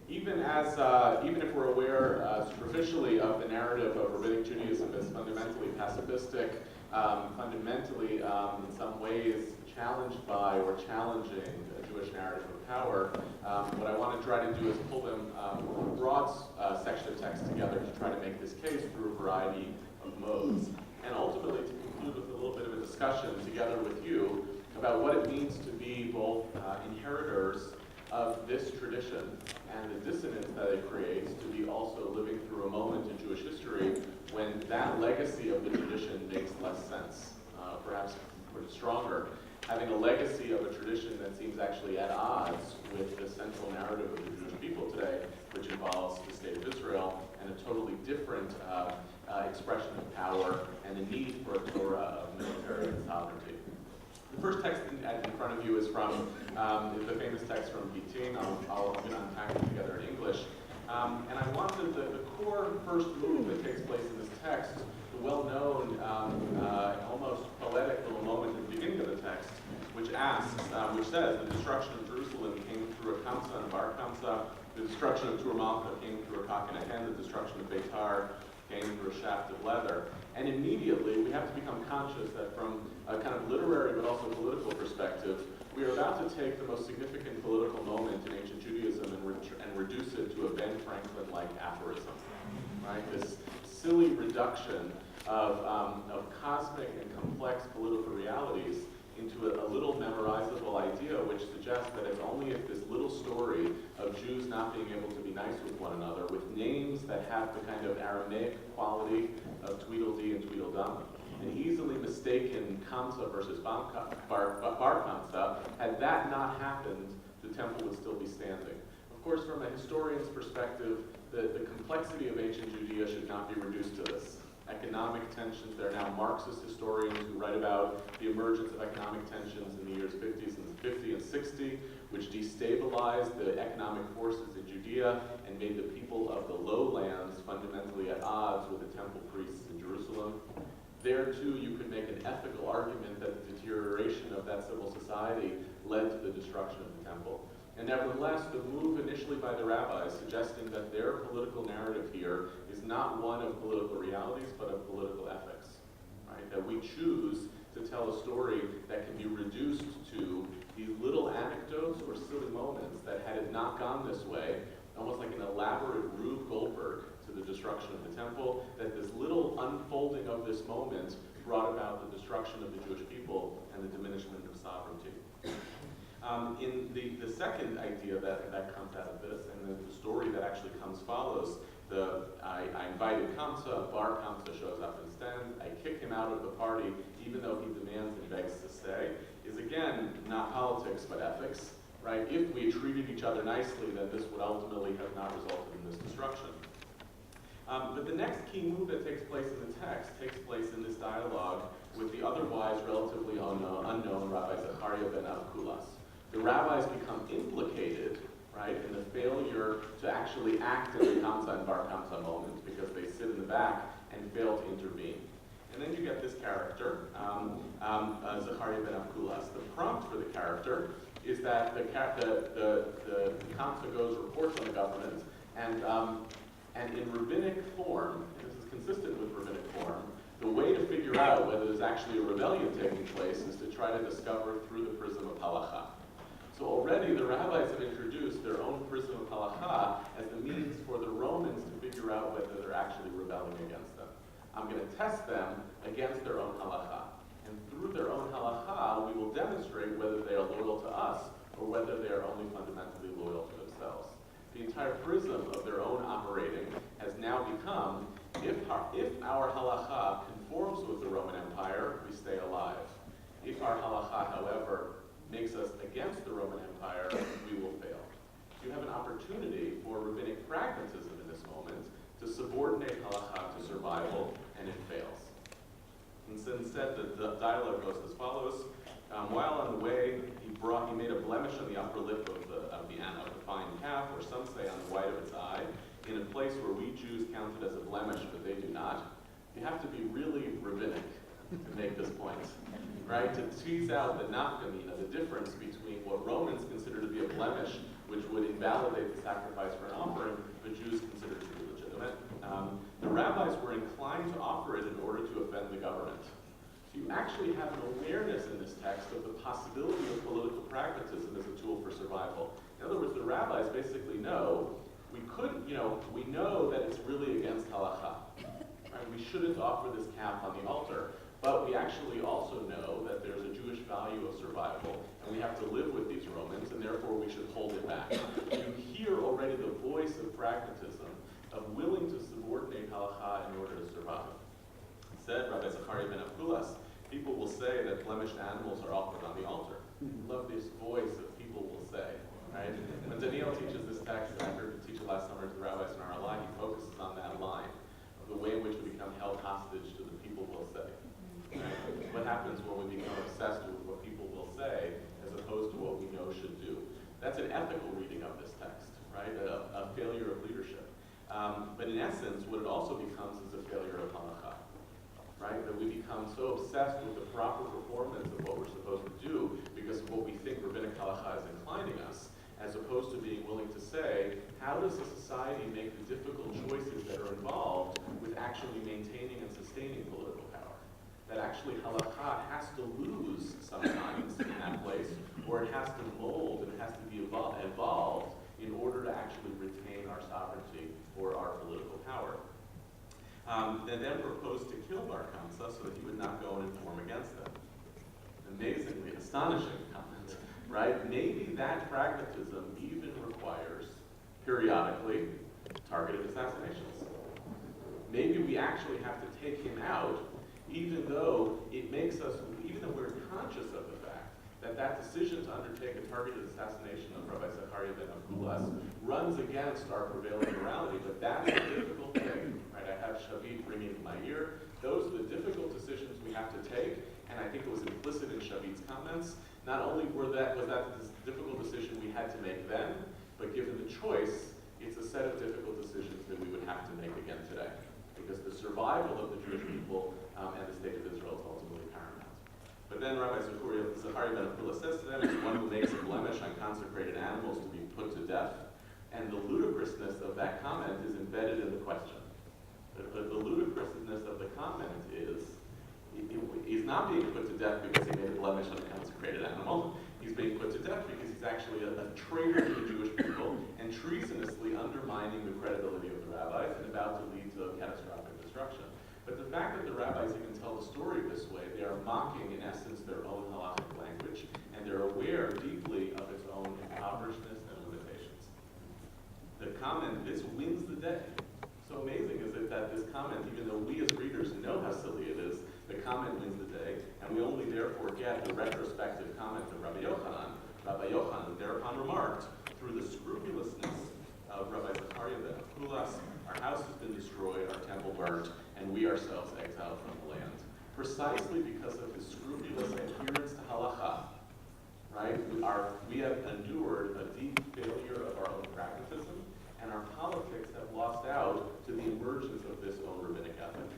even if we're aware superficially of the narrative of Rabbinic Judaism as fundamentally pacifistic, fundamentally in some ways challenged by or challenging a Jewish narrative of power, what I want to try to do is pull them a broad section of text together to try to make this case through a variety of modes, and ultimately to conclude with a little bit of a discussion together with you about what it means to be both inheritors of this tradition and the dissonance that it creates, to be also living through a moment in Jewish history when that legacy of the tradition makes less sense, perhaps stronger. Having a legacy of a tradition that seems actually at odds with the central narrative of the Jewish people today, which involves the state of Israel and a totally different expression of power and the need for a Torah of military and sovereignty. The first text in front of you is from the famous text from Gittin. I'm going to unpack it together in English. And I wanted the core first move that takes place in this text, the well-known, almost poetic little moment at the beginning of the text, which says, the destruction of Jerusalem came through a kamsa and a bar kamsa, the destruction of Tur Malcha came through a cock and a hen, the destruction of Beitar came through a shaft of leather. And immediately we have to become conscious that from a kind of literary but also political perspective, we are about to take the most significant political moment in ancient Judaism and reduce it to a Ben Franklin-like aphorism, right? This silly reduction of cosmic and complex political realities into a little memorizable idea, which suggests that it's only if this little story of Jews not being able to be nice with one another, with names that have the kind of Aramaic quality of Tweedledee and Tweedledum, an easily mistaken Kamsa versus Bar Kamsa, had that not happened, the temple would still be standing. Of course, from a historian's perspective, the complexity of ancient Judea should not be reduced to this. Economic tensions, there are now Marxist historians who write about the emergence of economic tensions in the years 50 and 60, which destabilized the economic forces in Judea and made the people of the lowlands fundamentally at odds with the temple priests in Jerusalem. There, too, you could make an ethical argument that the deterioration of that civil society led to the destruction of the temple. And nevertheless, the move initially by the rabbis suggesting that their political narrative here is not one of political realities, but of political ethics, right? That we choose to tell a story that can be reduced to these little anecdotes or silly moments that, had it not gone this way, almost like an elaborate Rube Goldberg to the destruction of the temple, that this little unfolding of this moment brought about the destruction of the Jewish people and the diminishment of sovereignty. In the second idea that comes out of this, and the story that actually follows, I invited Kamsa, Bar Kamsa shows up instead, I kick him out of the party, even though he demands and begs to stay, is again not politics but ethics, right? If we treated each other nicely, then this would ultimately have not resulted in this destruction. But the next key move that takes place in the text takes place in this dialogue with the otherwise relatively unknown Rabbi Zechariah ben Avkulas. The rabbis become implicated, right, in the failure to actually act in the Kamsa and Bar Kamsa moment because they sit in the back and fail to intervene. And then you get this character, Zechariah ben Avkulas. The prompt for the character is that the Kamsa goes, reports on the government, and in rabbinic form, and this is consistent with rabbinic form, the way to figure out whether there's actually a rebellion taking place is to try to discover through the prism of halakha. So already the rabbis have introduced their own prism of halakha as the means for the Romans to figure out whether they're actually rebelling against them. I'm going to test them against their own halakha. And through their own halakha, we will demonstrate whether they are loyal to us or whether they are only fundamentally loyal to themselves. The entire prism of their own operating has now become, if our halakha conforms with the Roman Empire, we stay alive. If our halakha, however, makes us against the Roman Empire, we will fail. So you have an opportunity for rabbinic pragmatism in this moment to subordinate halakha to survival, and it fails. And so instead, the dialogue goes as follows. While on the way, he made a blemish on the upper lip of the fine calf, or some say on the white of its eye, in a place where we Jews count it as a blemish, but they do not. You have to be really rabbinic to make this point, right? To tease out the nafkamina, the difference between what Romans consider to be a blemish, which would invalidate the sacrifice for an offering, but Jews considered to be legitimate. The rabbis were inclined to offer it in order to offend the government. So you actually have an awareness in this text of the possibility of political pragmatism as a tool for survival. In other words, the rabbis basically know we know that it's really against halakha. Right? We shouldn't offer this calf on the altar, but we actually also know that there's a Jewish value of survival, and we have to live with these Romans, and therefore we should hold it back. You hear already the voice of pragmatism, of willing to subordinate halakha in order to survive. Said Rabbi Zachariah ben Apulas, people will say that blemished animals are offered on the altar. Love this voice of people will say. Right? When Daniel teaches this text, I heard him teach it last summer to the rabbis in our line, he focuses on that line of the way in which we become held hostage to the people will say. Right? What happens when we become obsessed with what people will say as opposed to what we know should do? That's an ethical reading of this text, right? A failure of leadership. But in essence, what it also becomes is a failure of halakha. Right? That we become so obsessed with the proper performance of what we're supposed to do because of what we think rabbinic halakha is inclining us, as opposed to being willing to say, how does a society make the difficult choices that are involved with actually maintaining and sustaining political power? That actually halakha has to lose sometimes in that place, or it has to mold and it has to be evolved in order to actually retain our sovereignty or our political power. They then proposed to kill Bar Kamsa so that he would not go and inform against them. Amazingly astonishing comment, right? Maybe that pragmatism even requires, periodically, targeted assassinations. Maybe we actually have to take him out, even though we're conscious of the fact that decision to undertake a targeted assassination of Rabbi Zachariah ben Apulas runs against our prevailing morality, but that's a difficult thing, right? I have Shavit ringing in my ear. Those are the difficult decisions we have to take, and I think it was implicit in Shavit's comments. Not only was that this difficult decision we had to make then, but given the choice, it's a set of difficult decisions that we would have to make again today, because the survival of the Jewish people and the state of Israel is ultimately paramount. But then Rabbi Zachariah ben Apulas says to them, it's one who makes a blemish on consecrated animals to be put to death. And the ludicrousness of that comment is embedded in the question. The ludicrousness of the comment is, he's not being put to death because he made a blemish on a consecrated animal. He's being put to death because he's actually a traitor to the Jewish people and treasonously undermining the credibility of the rabbis and about to lead to catastrophic destruction. But the fact that the rabbis even tell the story this way, they are mocking, in essence, their own halachic language, and they're aware deeply of its own impoverishedness and limitations. The comment, this wins the day. So amazing is it that this comment, even though we as readers know how silly it is, the comment wins the day, and we only therefore get the retrospective comment of Rabbi Yochanan. Rabbi Yochanan thereupon remarked, through the scrupulousness of Rabbi Zachariah ben Apulas, our house has been destroyed, our temple burnt, and we ourselves exiled from the land. Precisely because of his scrupulous adherence to halakha, right? We have endured a deep failure of our own pragmatism, and our politics have lost out to the emergence of this own rabbinic ethic.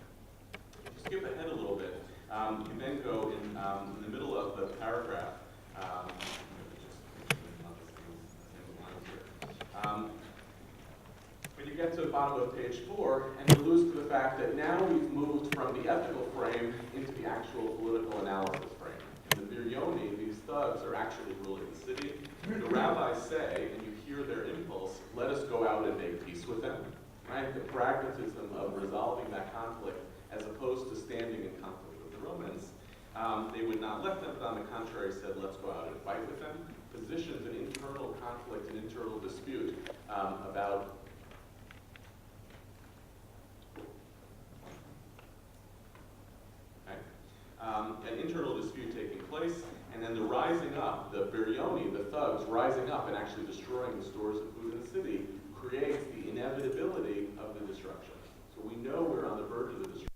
If you skip ahead a little bit, you then go in the middle of the paragraph. When you get to the bottom of page 4, and you lose to the fact that now we've moved from the ethical frame into the actual political analysis frame. In the Biryoni, these thugs are actually ruling the city. The rabbis say, and you hear their impulse, let us go out and make peace with them. Right? The pragmatism of resolving that conflict as opposed to standing in conflict with the Romans. They would not let them, but on the contrary said, let's go out and fight with them. Positions an internal conflict, an internal dispute about an internal dispute taking place, and then the rising up, the Biryoni, the thugs rising up and actually destroying the stores of food in the city creates the inevitability of the destruction. So we know we're on the verge of the destruction.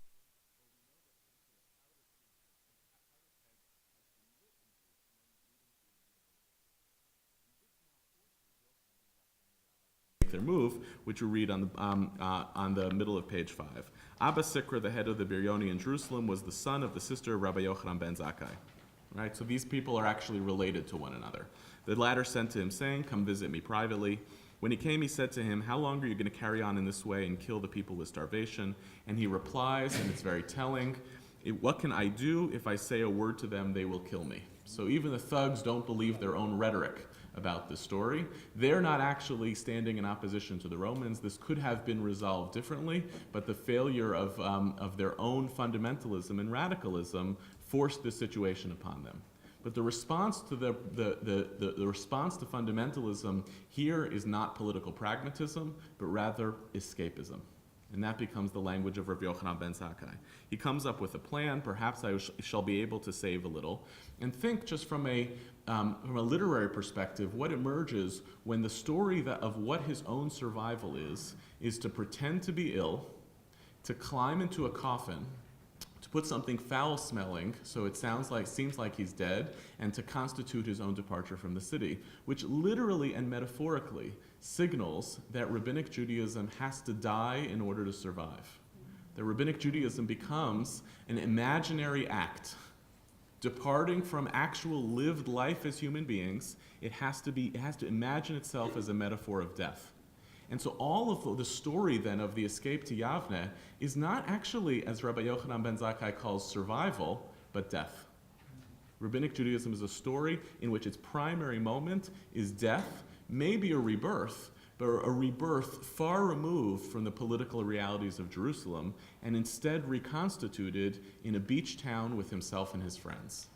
Their move, which you read on the middle of page 5. Abba Sikra, the head of the Biryoni in Jerusalem, was the son of the sister of Rabbi Yochanan ben Zakkai. right? So these people are actually related to one another. The latter sent to him, saying, "Come visit me privately." When he came, he said to him, "How long are you going to carry on in this way and kill the people with starvation?" And he replies, and it's very telling, "What can I do? If I say a word to them, they will kill me." So even the thugs don't believe their own rhetoric about this story. They're not actually standing in opposition to the Romans. This could have been resolved differently, but the failure of their own fundamentalism and radicalism forced this situation upon them. But the response to the response to fundamentalism here is not political pragmatism, but rather escapism. And that becomes the language of Rabbi Yochanan ben Zakkai. He comes up with a plan. Perhaps I shall be able to save a little. And think just from a literary perspective, what emerges when the story of what his own survival is to pretend to be ill, to climb into a coffin, to put something foul-smelling so it seems like he's dead, and to constitute his own departure from the city, which literally and metaphorically signals that Rabbinic Judaism has to die in order to survive. That Rabbinic Judaism becomes an imaginary act. Departing from actual lived life as human beings, it has to imagine itself as a metaphor of death. And so all of the story then of the escape to Yavne is not actually, as Rabbi Yochanan ben Zakkai calls, survival, but death. Rabbinic Judaism is a story in which its primary moment is death, maybe a rebirth, but a rebirth far removed from the political realities of Jerusalem, and instead reconstituted in a beach town with himself and his friends.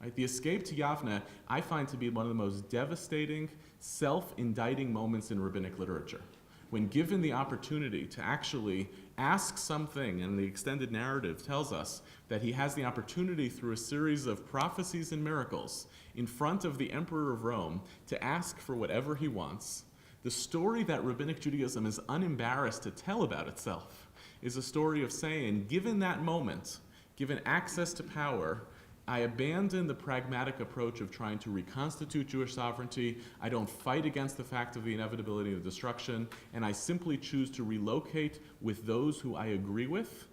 Right? The escape to Yavne, I find to be one of the most devastating, self-indicting moments in rabbinic literature. When given the opportunity to actually ask something, and the extended narrative tells us that he has the opportunity through a series of prophecies and miracles in front of the emperor of Rome to ask for whatever he wants, the story that Rabbinic Judaism is unembarrassed to tell about itself is a story of saying, given that moment, given access to power, I abandon the pragmatic approach of trying to reconstitute Jewish sovereignty. I don't fight against the fact of the inevitability of destruction, and I simply choose to relocate with those who I agree with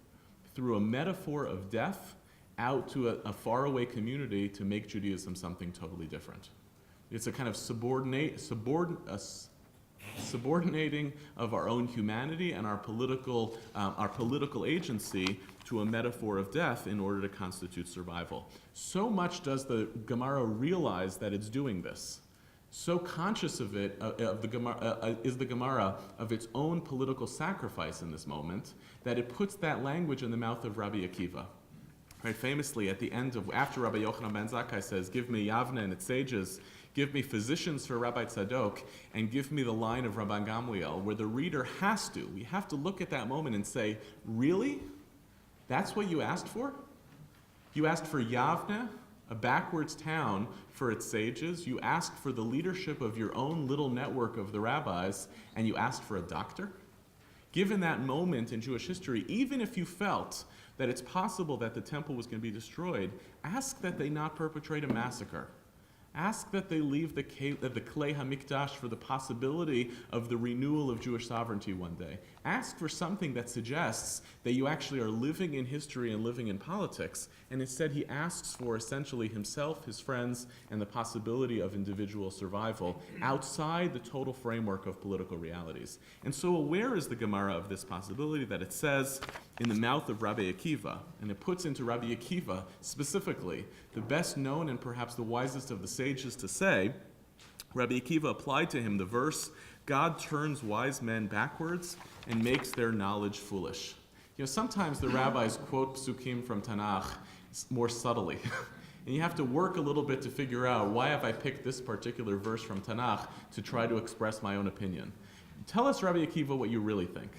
through a metaphor of death out to a faraway community to make Judaism something totally different. It's a kind of subordinating of our own humanity and our political agency to a metaphor of death in order to constitute survival. So much does the Gemara realize that it's doing this. So conscious of it, is the Gemara of its own political sacrifice in this moment, that it puts that language in the mouth of Rabbi Akiva. Right, famously, at the end of, after Rabbi Yochanan ben Zakkai says, "Give me Yavne and its sages, give me physicians for Rabbi Tzadok, and give me the line of Rabban Gamliel," where the reader we have to look at that moment and say, really? That's what you asked for? You asked for Yavne, a backwards town, for its sages. You asked for the leadership of your own little network of the rabbis, and you asked for a doctor? Given that moment in Jewish history, even if you felt that it's possible that the temple was going to be destroyed, ask that they not perpetrate a massacre. Ask that they leave the Klei HaMikdash for the possibility of the renewal of Jewish sovereignty one day. Ask for something that suggests that you actually are living in history and living in politics, and instead he asks for essentially himself, his friends, and the possibility of individual survival outside the total framework of political realities. And so aware is the Gemara of this possibility that it says in the mouth of Rabbi Akiva, and it puts into Rabbi Akiva specifically the best known and perhaps the wisest of the sages to say, Rabbi Akiva applied to him the verse, "God turns wise men backwards and makes their knowledge foolish." You know, sometimes the rabbis quote psukim from Tanakh more subtly. And you have to work a little bit to figure out, why have I picked this particular verse from Tanakh to try to express my own opinion? Tell us, Rabbi Akiva, what you really think.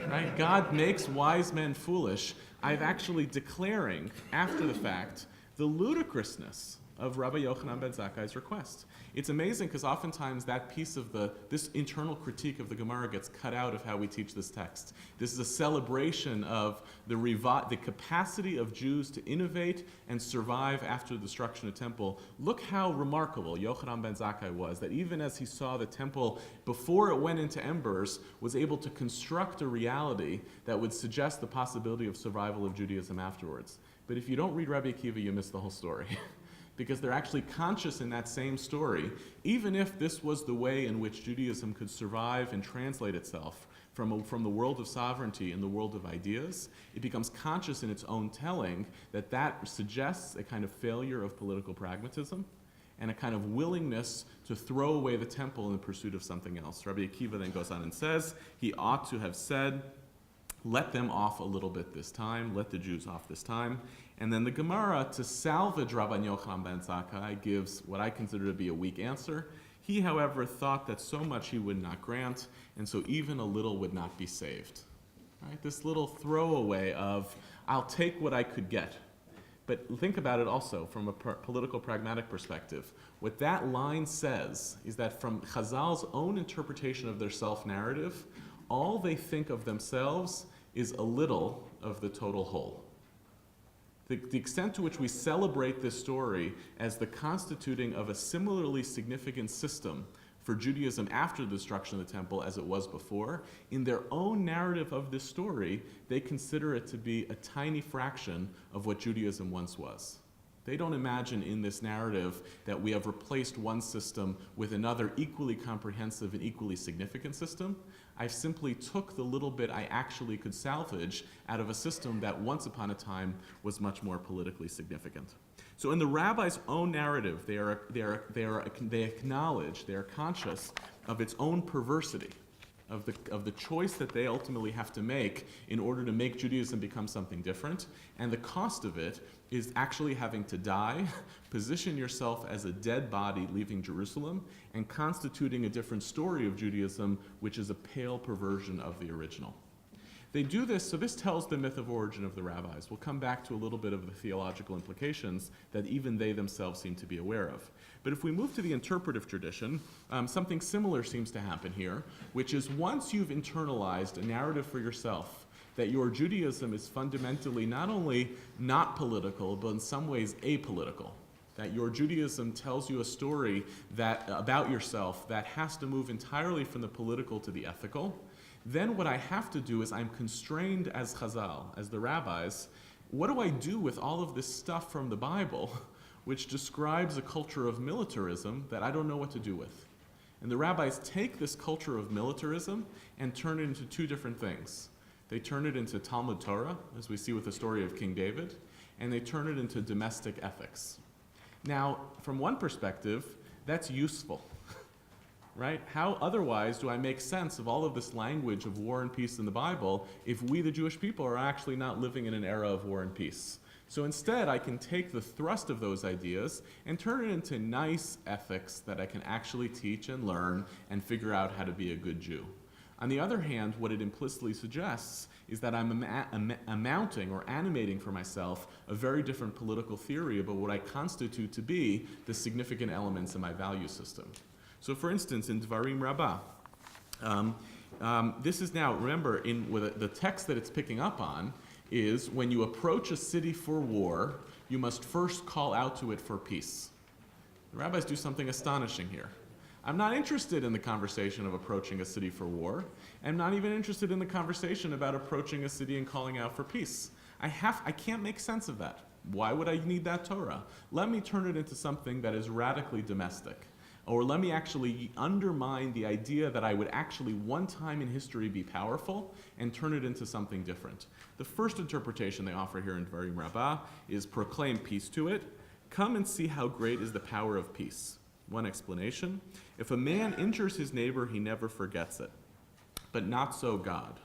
Right? God makes wise men foolish. I'm actually declaring, after the fact, the ludicrousness of Rabbi Yochanan ben Zakkai's request. It's amazing because oftentimes that piece of this internal critique of the Gemara gets cut out of how we teach this text. This is a celebration of the capacity of Jews to innovate and survive after the destruction of the temple. Look how remarkable Yochanan ben Zakkai was, that even as he saw the temple before it went into embers, was able to construct a reality that would suggest the possibility of survival of Judaism afterwards. But if you don't read Rabbi Akiva, you miss the whole story. Because they're actually conscious in that same story, even if this was the way in which Judaism could survive and translate itself from the world of sovereignty and the world of ideas, it becomes conscious in its own telling that that suggests a kind of failure of political pragmatism and a kind of willingness to throw away the temple in the pursuit of something else. Rabbi Akiva then goes on and says, he ought to have said, let them off a little bit this time, let the Jews off this time. And then the Gemara, to salvage Rabban Yochanan ben Zakkai, gives what I consider to be a weak answer. He, however, thought that so much he would not grant, and so even a little would not be saved. Right? This little throwaway of, I'll take what I could get. But think about it also from a political pragmatic perspective. What that line says is that from Chazal's own interpretation of their self-narrative, all they think of themselves is a little of the total whole. The extent to which we celebrate this story as the constituting of a similarly significant system for Judaism after the destruction of the temple as it was before, in their own narrative of this story, they consider it to be a tiny fraction of what Judaism once was. They don't imagine in this narrative that we have replaced one system with another equally comprehensive and equally significant system. I simply took the little bit I actually could salvage out of a system that once upon a time was much more politically significant. So in the rabbi's own narrative, they acknowledge, they are conscious of its own perversity, of the choice that they ultimately have to make in order to make Judaism become something different. And the cost of it is actually having to die, position yourself as a dead body leaving Jerusalem, and constituting a different story of Judaism, which is a pale perversion of the original. They do this, so this tells the myth of origin of the rabbis. We'll come back to a little bit of the theological implications that even they themselves seem to be aware of. But if we move to the interpretive tradition, something similar seems to happen here, which is once you've internalized a narrative for yourself, that your Judaism is fundamentally not only not political, but in some ways apolitical. That your Judaism tells you a story about yourself that has to move entirely from the political to the ethical. Then what I have to do is I'm constrained as Chazal, as the rabbis. What do I do with all of this stuff from the Bible, which describes a culture of militarism that I don't know what to do with? And the rabbis take this culture of militarism and turn it into two different things. They turn it into Talmud Torah, as we see with the story of King David, and they turn it into domestic ethics. Now, from one perspective, that's useful. Right? How otherwise do I make sense of all of this language of war and peace in the Bible if we, the Jewish people, are actually not living in an era of war and peace? So instead, I can take the thrust of those ideas and turn it into nice ethics that I can actually teach and learn and figure out how to be a good Jew. On the other hand, what it implicitly suggests is that I'm mounting or animating for myself a very different political theory about what I constitute to be the significant elements in my value system. So for instance, in Dvarim Rabbah, this is now, remember, with the text that it's picking up on is when you approach a city for war, you must first call out to it for peace. The rabbis do something astonishing here. I'm not interested in the conversation of approaching a city for war. I'm not even interested in the conversation about approaching a city and calling out for peace. I can't make sense of that. Why would I need that Torah? Let me turn it into something that is radically domestic. Or let me actually undermine the idea that I would actually one time in history be powerful and turn it into something different. The first interpretation they offer here in Dvarim Rabbah is proclaim peace to it. Come and see how great is the power of peace. One explanation, if a man injures his neighbor, he never forgets it. But not so God.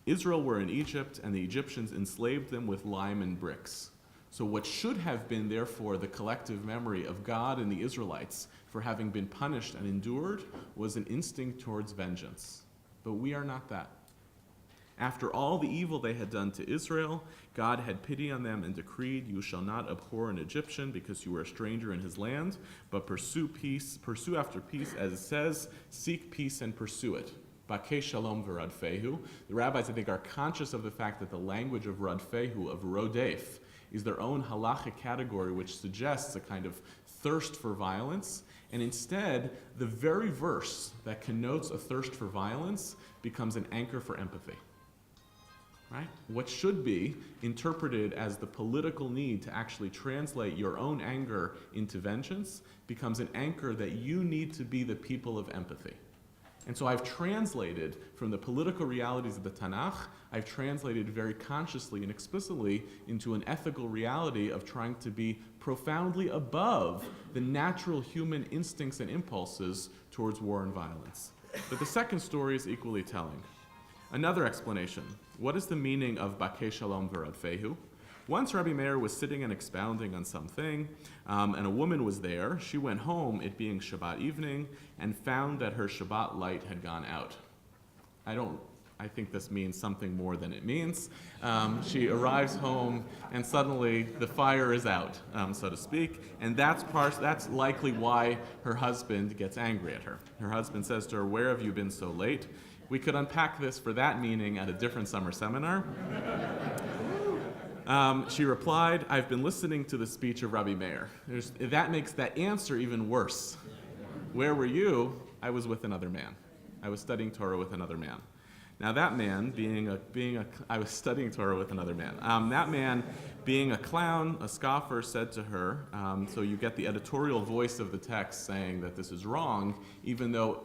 Israel were in Egypt, and the Egyptians enslaved them with lime and bricks. So what should have been, therefore, the collective memory of God and the Israelites for having been punished and endured was an instinct towards vengeance. But we are not that. After all the evil they had done to Israel, God had pity on them and decreed, you shall not abhor an Egyptian because you are a stranger in his land, but pursue after peace, as it says, seek peace and pursue it. Bakei Shalom v'radfehu. The rabbis, I think, are conscious of the fact that the language of radfehu, of rodef, is their own halachic category, which suggests a kind of thirst for violence. And instead, the very verse that connotes a thirst for violence becomes an anchor for empathy. right? What should be interpreted as the political need to actually translate your own anger into vengeance becomes an anchor that you need to be the people of empathy. And so I've translated from the political realities of the Tanakh, I've translated very consciously and explicitly into an ethical reality of trying to be profoundly above the natural human instincts and impulses towards war and violence. But the second story is equally telling. Another explanation. What is the meaning of Bakei Shalom V'Radfehu? Once Rabbi Meir was sitting and expounding on something, and a woman was there. She went home, it being Shabbat evening, and found that her Shabbat light had gone out. I think this means something more than it means. She arrives home, and suddenly the fire is out, so to speak, and that's likely why her husband gets angry at her. Her husband says to her, "Where have you been so late?" We could unpack this for that meaning at a different summer seminar. She replied, "I've been listening to the speech of Rabbi Meir." That makes that answer even worse. Where were you? I was with another man. I was studying Torah with another man. Now that man, I was studying Torah with another man. That man, being a clown, a scoffer, said to her, so you get the editorial voice of the text saying that this is wrong, even though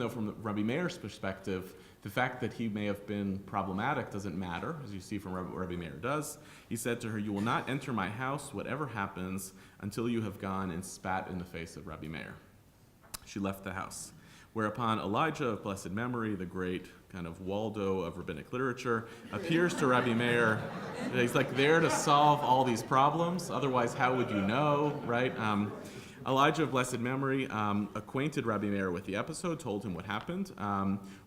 from Rabbi Meir's perspective, the fact that he may have been problematic doesn't matter, as you see from what Rabbi Meir does. He said to her, "You will not enter my house, whatever happens, until you have gone and spat in the face of Rabbi Meir." She left the house. Whereupon Elijah of blessed memory, the great kind of Waldo of rabbinic literature, appears to Rabbi Meir. He's like there to solve all these problems. Otherwise, how would you know, right? Elijah of blessed memory acquainted Rabbi Meir with the episode, told him what happened.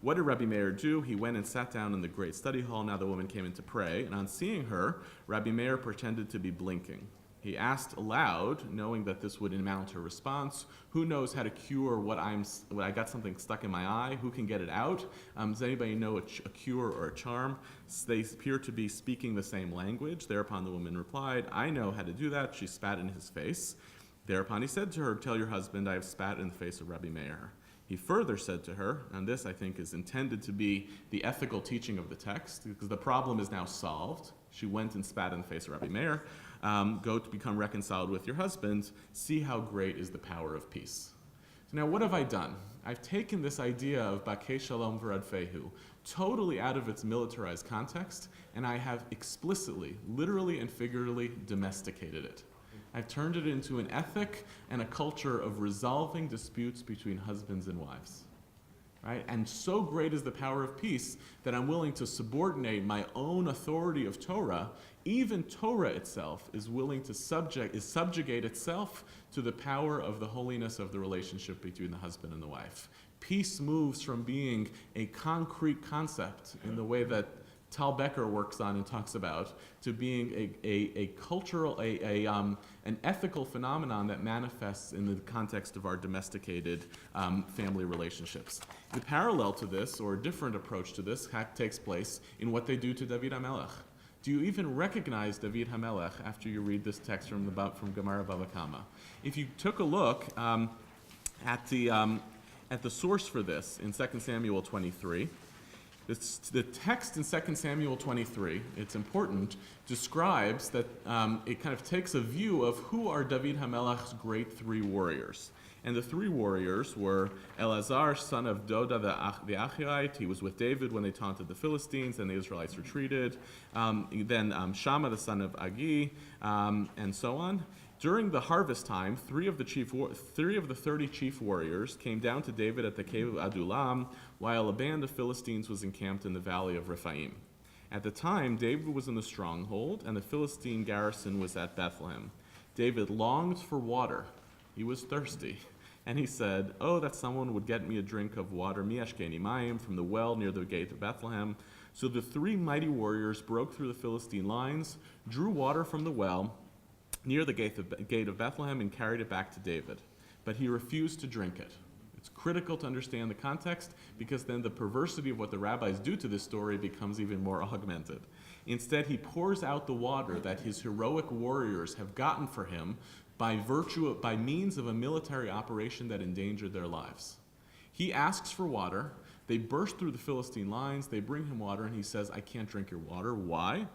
What did Rabbi Meir do? He went and sat down in the great study hall. Now the woman came in to pray, and on seeing her, Rabbi Meir pretended to be blinking. He asked aloud, knowing that this would mount her response, "Who knows how to cure what I got something stuck in my eye? Who can get it out? Does anybody know a cure or a charm?" They appear to be speaking the same language. Thereupon the woman replied, "I know how to do that." She spat in his face. Thereupon he said to her, "Tell your husband I have spat in the face of Rabbi Meir." He further said to her, and this I think is intended to be the ethical teaching of the text, because the problem is now solved. She went and spat in the face of Rabbi Meir. Go to become reconciled with your husband. See how great is the power of peace. So now what have I done? I've taken this idea of Bakei Shalom V'Radfehu totally out of its militarized context, and I have explicitly, literally and figuratively domesticated it. I've turned it into an ethic and a culture of resolving disputes between husbands and wives. Right? And so great is the power of peace that I'm willing to subordinate my own authority of Torah. Even Torah itself is willing to subjugate itself to the power of the holiness of the relationship between the husband and the wife. Peace moves from being a concrete concept in the way that Tal Becker works on and talks about, to being a cultural, an ethical phenomenon that manifests in the context of our domesticated family relationships. The parallel to this, or a different approach to this, takes place in what they do to David HaMelech. Do you even recognize David HaMelech after you read this text from Gemara Bava Kama? If you took a look at the source for this in 2 Samuel 23, the text in 2 Samuel 23, it's important, describes that it kind of takes a view of who are David HaMelech's great three warriors. And the three warriors were Elazar, son of Doda the Achite. He was with David when they taunted the Philistines and the Israelites retreated. Then Shammah, the son of Agi, and so on. During the harvest time, three of the 30 chief warriors came down to David at the cave of Adullam, while a band of Philistines was encamped in the valley of Rephaim. At the time, David was in the stronghold, and the Philistine garrison was at Bethlehem. David longed for water. He was thirsty. And he said, "Oh, that someone would get me a drink of water, miashkeni mayim, from the well near the gate of Bethlehem." So the three mighty warriors broke through the Philistine lines, drew water from the well near the gate of Bethlehem, and carried it back to David. But he refused to drink it. It's critical to understand the context, because then the perversity of what the rabbis do to this story becomes even more augmented. Instead, he pours out the water that his heroic warriors have gotten for him by means of a military operation that endangered their lives. He asks for water, They burst through the Philistine lines, they bring him water, and he says, I can't drink your water. Why?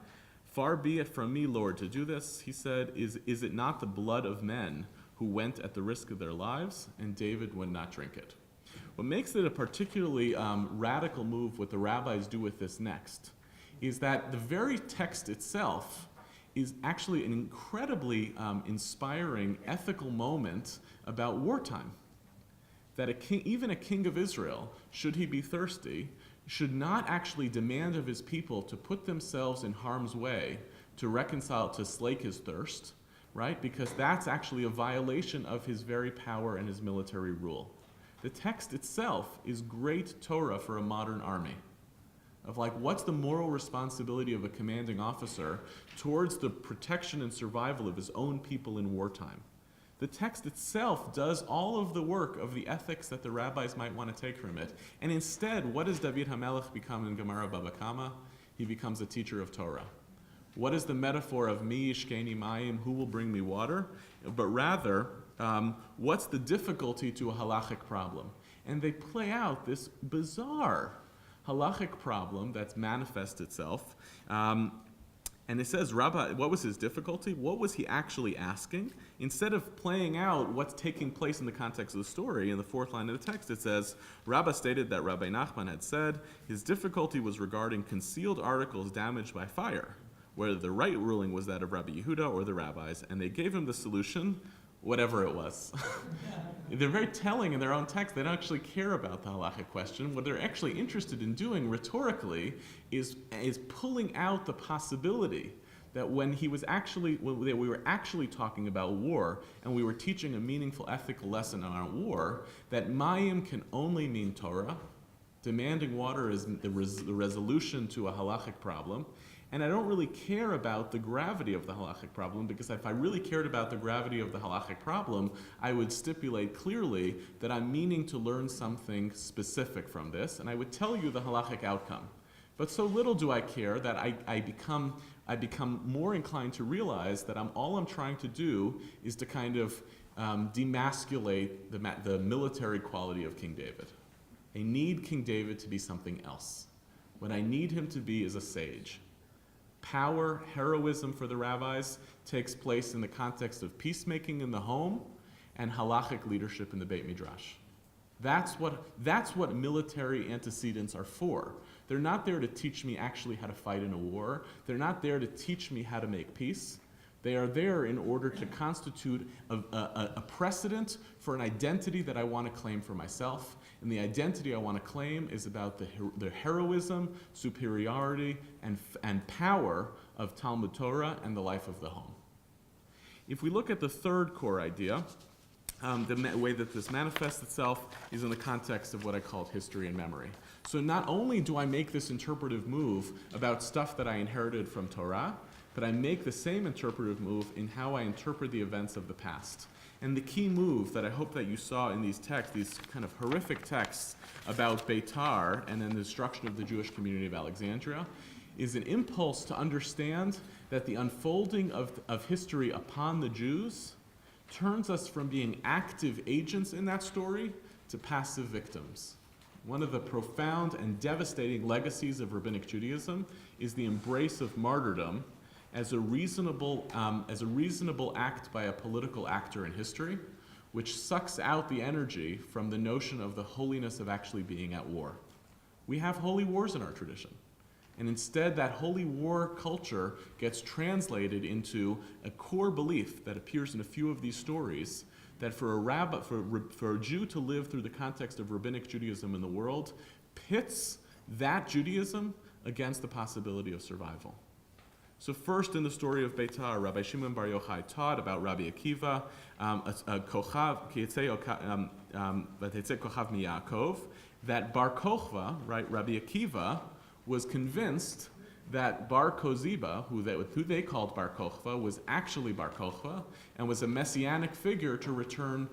Far be it from me, Lord, to do this. He said, is it not the blood of men who went at the risk of their lives? And David would not drink it. What makes it a particularly radical move, what the rabbis do with this next, is that the very text itself is actually an incredibly inspiring ethical moment about wartime. That even a king of Israel, should he be thirsty, should not actually demand of his people to put themselves in harm's way to reconcile, to slake his thirst, right? Because that's actually a violation of his very power and his military rule. The text itself is great Torah for a modern army. Of like, what's the moral responsibility of a commanding officer towards the protection and survival of his own people in wartime? The text itself does all of the work of the ethics that the rabbis might want to take from it. And instead, what does David HaMelech become in Gemara Baba Kama? He becomes a teacher of Torah. What is the metaphor of mi yishkeni mayim, who will bring me water? But rather, what's the difficulty to a halachic problem? And they play out this bizarre halachic problem that's manifest itself. And it says, Rabbi, what was his difficulty? What was he actually asking? Instead of playing out what's taking place in the context of the story, in the fourth line of the text, it says, Rabbah stated that Rabbi Nachman had said his difficulty was regarding concealed articles damaged by fire, whether the right ruling was that of Rabbi Yehuda or the rabbis, and they gave him the solution, whatever it was. They're very telling in their own text. They don't actually care about the halachic question. What they're actually interested in doing rhetorically is pulling out the possibility that when we were actually talking about war and we were teaching a meaningful ethical lesson on war, that mayim can only mean Torah. Demanding water is the resolution to a halachic problem. And I don't really care about the gravity of the halachic problem, because if I really cared about the gravity of the halachic problem, I would stipulate clearly that I'm meaning to learn something specific from this, and I would tell you the halachic outcome. But so little do I care that I become more inclined to realize that all I'm trying to do is to kind of demasculate the military quality of King David. I need King David to be something else. What I need him to be is a sage. Power, heroism for the rabbis takes place in the context of peacemaking in the home and halachic leadership in the Beit Midrash. That's what military antecedents are for. They're not there to teach me actually how to fight in a war. They're not there to teach me how to make peace. They are there in order to constitute a precedent for an identity that I want to claim for myself. And the identity I want to claim is about the heroism, superiority, and power of Talmud Torah and the life of the home. If we look at the third core idea, the way that this manifests itself is in the context of what I called history and memory. So not only do I make this interpretive move about stuff that I inherited from Torah, but I make the same interpretive move in how I interpret the events of the past. And the key move that I hope that you saw in these texts, these kind of horrific texts about Beitar and then the destruction of the Jewish community of Alexandria, is an impulse to understand that the unfolding of history upon the Jews turns us from being active agents in that story to passive victims. One of the profound and devastating legacies of Rabbinic Judaism is the embrace of martyrdom as a reasonable act by a political actor in history, which sucks out the energy from the notion of the holiness of actually being at war. We have holy wars in our tradition. And instead, that holy war culture gets translated into a core belief that appears in a few of these stories, that for a Jew to live through the context of Rabbinic Judaism in the world pits that Judaism against the possibility of survival. So first, in the story of Beitar, Rabbi Shimon Bar Yochai taught about Rabbi Akiva, Kochav Miyakov, that Bar Kochva, right, Rabbi Akiva, was convinced that Bar Koziba, who they called Bar Kochva, was actually Bar Kochva and was a messianic figure to return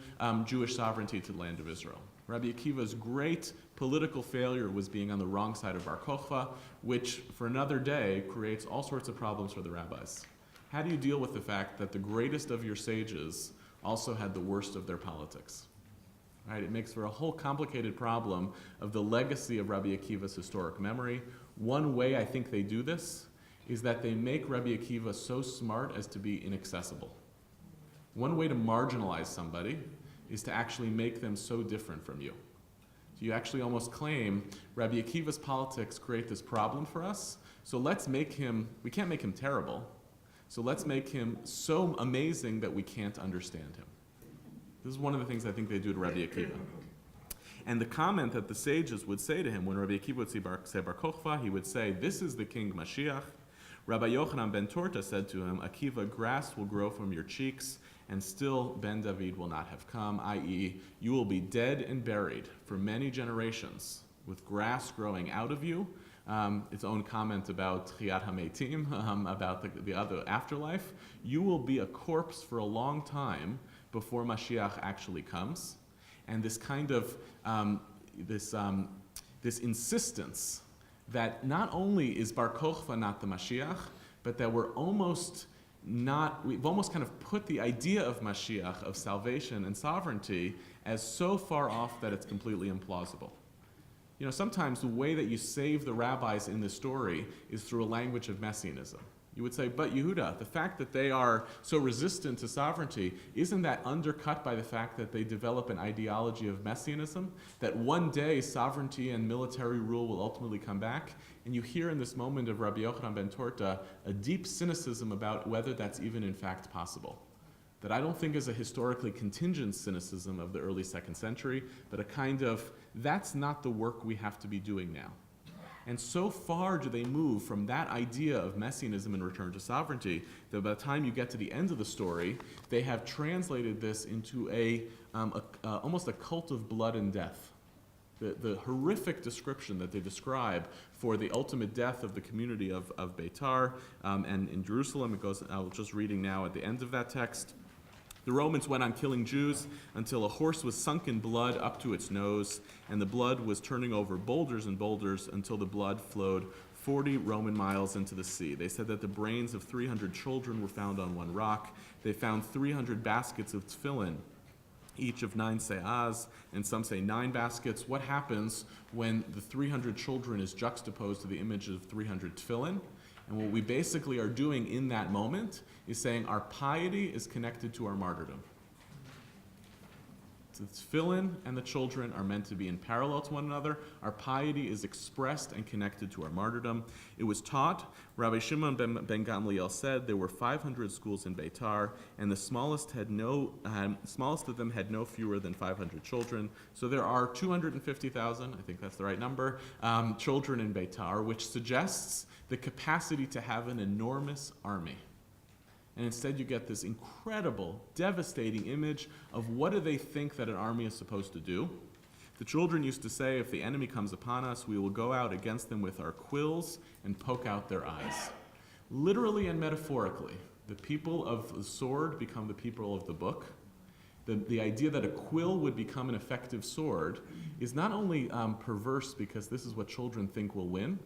Jewish sovereignty to the land of Israel. Rabbi Akiva's great political failure was being on the wrong side of Bar Kochva, which for another day creates all sorts of problems for the rabbis. How do you deal with the fact that the greatest of your sages also had the worst of their politics? Right? It makes for a whole complicated problem of the legacy of Rabbi Akiva's historic memory. One way I think they do this is that they make Rabbi Akiva so smart as to be inaccessible. One way to marginalize somebody is to actually make them so different from you. So you actually almost claim Rabbi Akiva's politics create this problem for us, so let's make him, we can't make him terrible, so let's make him so amazing that we can't understand him. This is one of the things I think they do to Rabbi Akiva. And the comment that the sages would say to him, when Rabbi Akiva would say Bar Kochva, he would say, this is the king Mashiach. Rabbi Yochanan ben Torta said to him, Akiva, grass will grow from your cheeks, and still Ben David will not have come, i.e., you will be dead and buried for many generations with grass growing out of you. Its own comment about Chiyat HaMeitim, about the other afterlife. You will be a corpse for a long time before Mashiach actually comes. And this kind of, this insistence that not only is Bar Kochva not the Mashiach, but that we've almost kind of put the idea of Mashiach, of salvation and sovereignty, as so far off that it's completely implausible. You know, sometimes the way that you save the rabbis in this story is through a language of messianism. You would say, but Yehuda, the fact that they are so resistant to sovereignty, isn't that undercut by the fact that they develop an ideology of messianism? That one day sovereignty and military rule will ultimately come back? And you hear in this moment of Rabbi Yochanan ben Torta a deep cynicism about whether that's even in fact possible. That I don't think is a historically contingent cynicism of the early 2nd century, but a kind of, that's not the work we have to be doing now. And so far do they move from that idea of messianism and return to sovereignty that by the time you get to the end of the story, they have translated this into almost a cult of blood and death. The horrific description that they describe for the ultimate death of the community of Beitar and in Jerusalem, it goes, I was just reading now at the end of that text. The Romans went on killing Jews until a horse was sunk in blood up to its nose, and the blood was turning over boulders and boulders until the blood flowed 40 Roman miles into the sea. They said that the brains of 300 children were found on one rock. They found 300 baskets of tefillin, each of 9 se'ahs, and some say 9 baskets. What happens when the 300 children is juxtaposed to the image of 300 tefillin? And what we basically are doing in that moment is saying our piety is connected to our martyrdom. So the tefillin and the children are meant to be in parallel to one another. Our piety is expressed and connected to our martyrdom. It was taught, Rabbi Shimon ben Gamliel said, there were 500 schools in Beitar, and the smallest of them had no fewer than 500 children. So there are 250,000, I think that's the right number, children in Beitar, which suggests the capacity to have an enormous army. And instead you get this incredible, devastating image of what do they think that an army is supposed to do. The children used to say, if the enemy comes upon us, we will go out against them with our quills and poke out their eyes. Literally and metaphorically, the people of the sword become the people of the book. The idea that a quill would become an effective sword is not only perverse because this is what children think will win,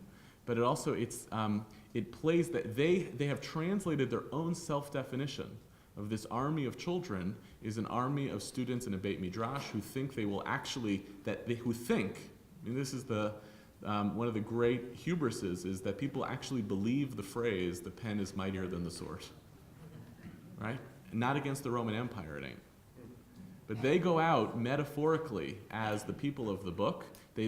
but it also, it plays that they have translated their own self-definition of this army of children is an army of students in a Beit Midrash who think they will actually, this is one of the great hubrises, is that people actually believe the phrase, the pen is mightier than the sword, right? Not against the Roman Empire, it ain't. But they go out metaphorically as the people of the book.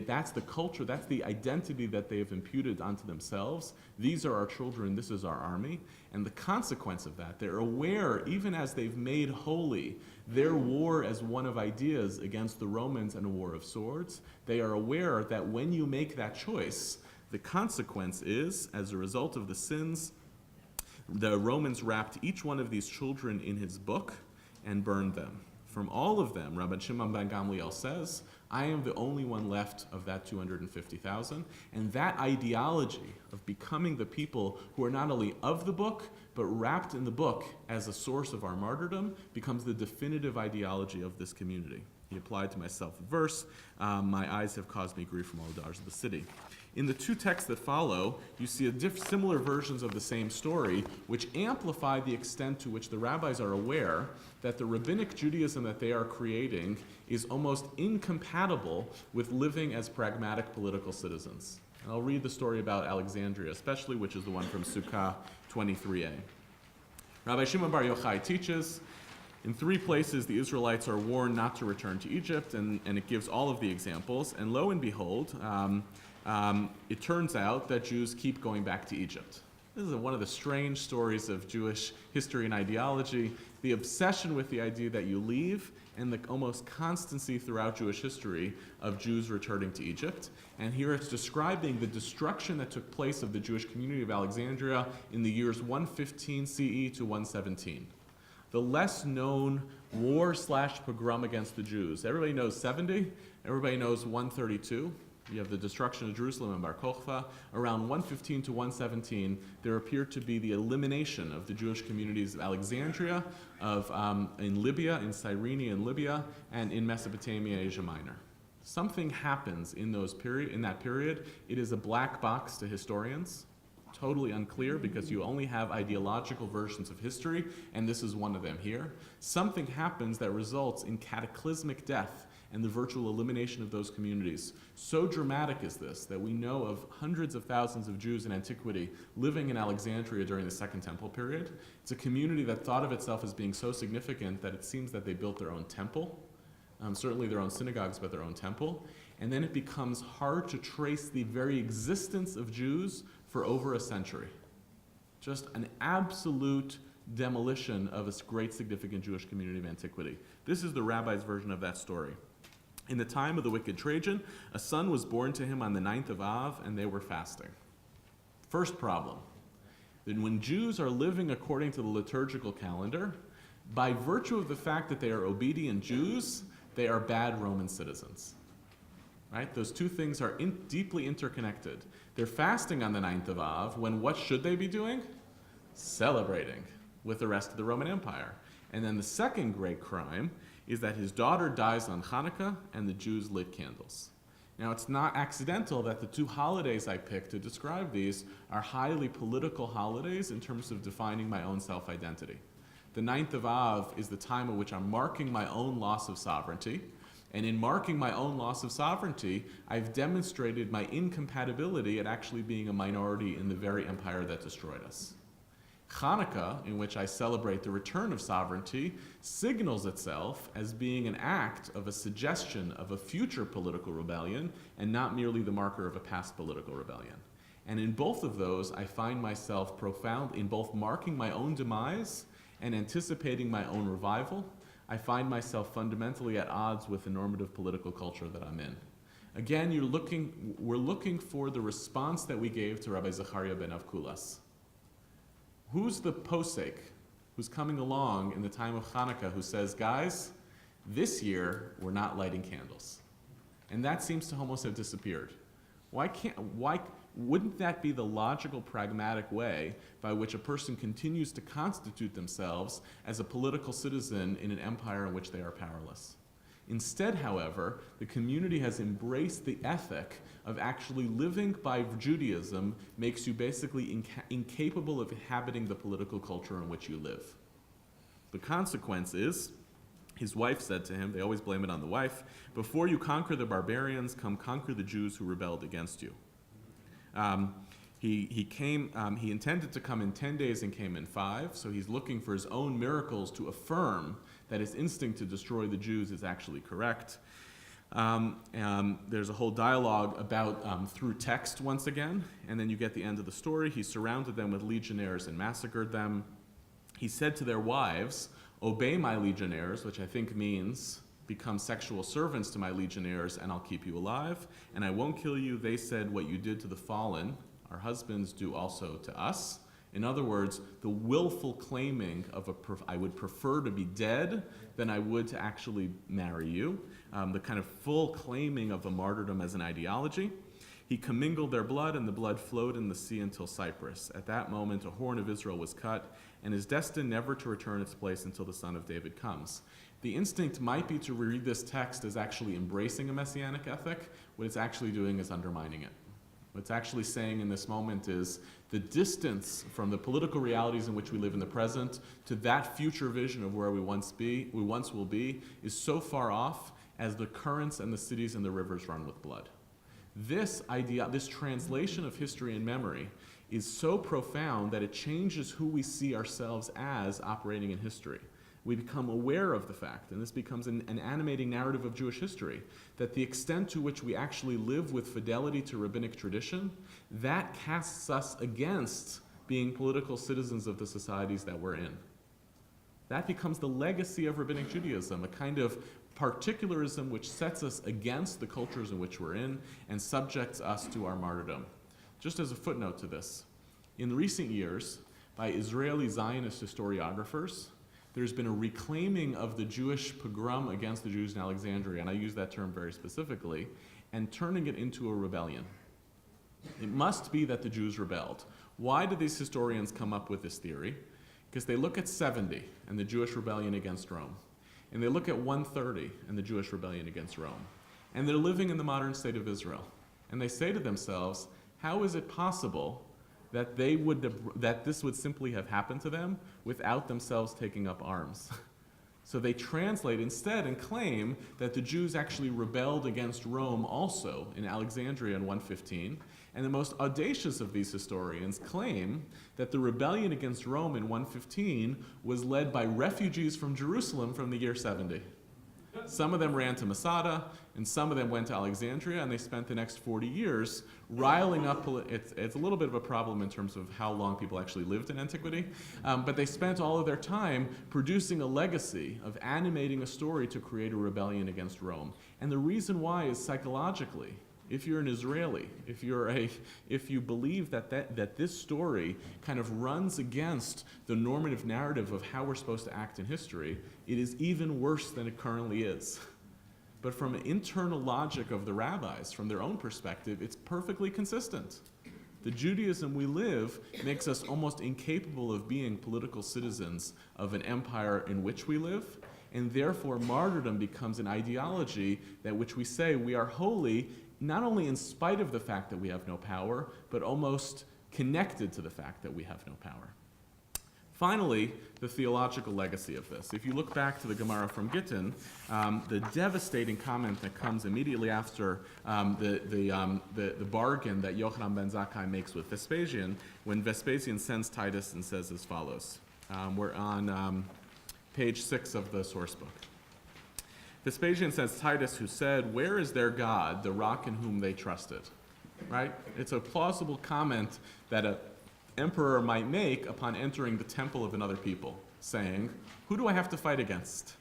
That's the culture, that's the identity that they have imputed onto themselves. These are our children, this is our army. And the consequence of that, they're aware, even as they've made holy their war as one of ideas against the Romans and a war of swords, they are aware that when you make that choice, the consequence is, as a result of the sins, the Romans wrapped each one of these children in his book and burned them. From all of them, Rabbi Shimon ben Gamliel says, I am the only one left of that 250,000. And that ideology of becoming the people who are not only of the book, but wrapped in the book as a source of our martyrdom becomes the definitive ideology of this community. He applied to myself a verse, my eyes have caused me grief from all the daughters of the city. In the two texts that follow, you see similar versions of the same story, which amplify the extent to which the rabbis are aware that the rabbinic Judaism that they are creating is almost incompatible with living as pragmatic political citizens. And I'll read the story about Alexandria, especially, which is the one from Sukkah 23a. Rabbi Shimon Bar Yochai teaches, in 3 places the Israelites are warned not to return to Egypt, and it gives all of the examples. And lo and behold, it turns out that Jews keep going back to Egypt. This is one of the strange stories of Jewish history and ideology, the obsession with the idea that you leave, and the almost constancy throughout Jewish history of Jews returning to Egypt. And here it's describing the destruction that took place of the Jewish community of Alexandria in the years 115 CE to 117. The less known war/pogrom against the Jews. Everybody knows 70, everybody knows 132. You have the destruction of Jerusalem and Bar Kokhba. Around 115 to 117, there appeared to be the elimination of the Jewish communities of Alexandria, in Libya, in Cyrene in Libya, and in Mesopotamia, Asia Minor. Something happens in that period. It is a black box to historians, totally unclear because you only have ideological versions of history, and this is one of them here. Something happens that results in cataclysmic death and the virtual elimination of those communities. So dramatic is this that we know of hundreds of thousands of Jews in antiquity living in Alexandria during the Second Temple period. It's a community that thought of itself as being so significant that it seems that they built their own temple, certainly their own synagogues, but their own temple. And then it becomes hard to trace the very existence of Jews for over a century. Just an absolute demolition of a great significant Jewish community of antiquity. This is the rabbi's version of that story. In the time of the wicked Trajan, a son was born to him on the 9th of Av, and they were fasting. First problem, that when Jews are living according to the liturgical calendar, by virtue of the fact that they are obedient Jews, they are bad Roman citizens. Right? Those two things are deeply interconnected. They're fasting on the 9th of Av, when what should they be doing? Celebrating with the rest of the Roman Empire. And then the second great crime is that his daughter dies on Hanukkah and the Jews lit candles. Now, it's not accidental that the two holidays I picked to describe these are highly political holidays in terms of defining my own self-identity. The 9th of Av is the time at which I'm marking my own loss of sovereignty, and in marking my own loss of sovereignty, I've demonstrated my incompatibility at actually being a minority in the very empire that destroyed us. Hanukkah, in which I celebrate the return of sovereignty, signals itself as being an act of a suggestion of a future political rebellion and not merely the marker of a past political rebellion. And in both of those, I find myself profound in both marking my own demise and anticipating my own revival. I find myself fundamentally at odds with the normative political culture that I'm in. Again, we're looking for the response that we gave to Rabbi Zechariah ben Avkulas. Who's the posek who's coming along in the time of Hanukkah who says, guys, this year we're not lighting candles? And that seems to almost have disappeared. Why wouldn't that be the logical, pragmatic way by which a person continues to constitute themselves as a political citizen in an empire in which they are powerless? Instead, however, the community has embraced the ethic of actually living by Judaism makes you basically incapable of inhabiting the political culture in which you live. The consequence is, his wife said to him, they always blame it on the wife, before you conquer the barbarians, come conquer the Jews who rebelled against you. He intended to come in 10 days and came in 5, so he's looking for his own miracles to affirm that his instinct to destroy the Jews is actually correct. There's a whole dialogue about through text once again, and then you get the end of the story. He surrounded them with legionnaires and massacred them. He said to their wives, obey my legionnaires, which I think means become sexual servants to my legionnaires and I'll keep you alive, and I won't kill you. They said, what you did to the fallen, our husbands do also to us. In other words, the willful claiming of I would prefer to be dead than I would to actually marry you. The kind of full claiming of a martyrdom as an ideology. He commingled their blood, and the blood flowed in the sea until Cyprus. At that moment, a horn of Israel was cut, and is destined never to return its place until the Son of David comes. The instinct might be to read this text as actually embracing a messianic ethic. What it's actually doing is undermining it. What it's actually saying in this moment is the distance from the political realities in which we live in the present to that future vision of where we once will be, is so far off as the currents and the cities and the rivers run with blood. This idea, this translation of history and memory, is so profound that it changes who we see ourselves as operating in history. We become aware of the fact, and this becomes an animating narrative of Jewish history, that the extent to which we actually live with fidelity to rabbinic tradition, that casts us against being political citizens of the societies that we're in. That becomes the legacy of rabbinic Judaism, a kind of particularism which sets us against the cultures in which we're in and subjects us to our martyrdom. Just as a footnote to this, in recent years, by Israeli Zionist historiographers, there's been a reclaiming of the Jewish pogrom against the Jews in Alexandria, and I use that term very specifically, and turning it into a rebellion. It must be that the Jews rebelled. Why do these historians come up with this theory? Because they look at 70 and the Jewish rebellion against Rome, and they look at 130 and the Jewish rebellion against Rome, and they're living in the modern state of Israel, and they say to themselves, how is it possible that this would simply have happened to them without themselves taking up arms? So they translate instead and claim that the Jews actually rebelled against Rome also in Alexandria in 115, and the most audacious of these historians claim that the rebellion against Rome in 115 was led by refugees from Jerusalem from the year 70. Some of them ran to Masada, and some of them went to Alexandria, and they spent the next 40 years riling up. It's a little bit of a problem in terms of how long people actually lived in antiquity, but they spent all of their time producing a legacy of animating a story to create a rebellion against Rome. And the reason why is psychologically. If you're an Israeli, if you believe that this story kind of runs against the normative narrative of how we're supposed to act in history, it is even worse than it currently is. But from an internal logic of the rabbis, from their own perspective, it's perfectly consistent. The Judaism we live makes us almost incapable of being political citizens of an empire in which we live, and therefore martyrdom becomes an ideology that which we say we are holy not only in spite of the fact that we have no power, but almost connected to the fact that we have no power. Finally, the theological legacy of this. If you look back to the Gemara from Gittin, the devastating comment that comes immediately after the bargain that Yochanan ben Zakkai makes with Vespasian, when Vespasian sends Titus and says as follows. We're on page 6 of the source book. Vespasian says, Titus, who said, where is their God, the rock in whom they trusted? Right? It's a plausible comment that an emperor might make upon entering the temple of another people, saying, who do I have to fight against?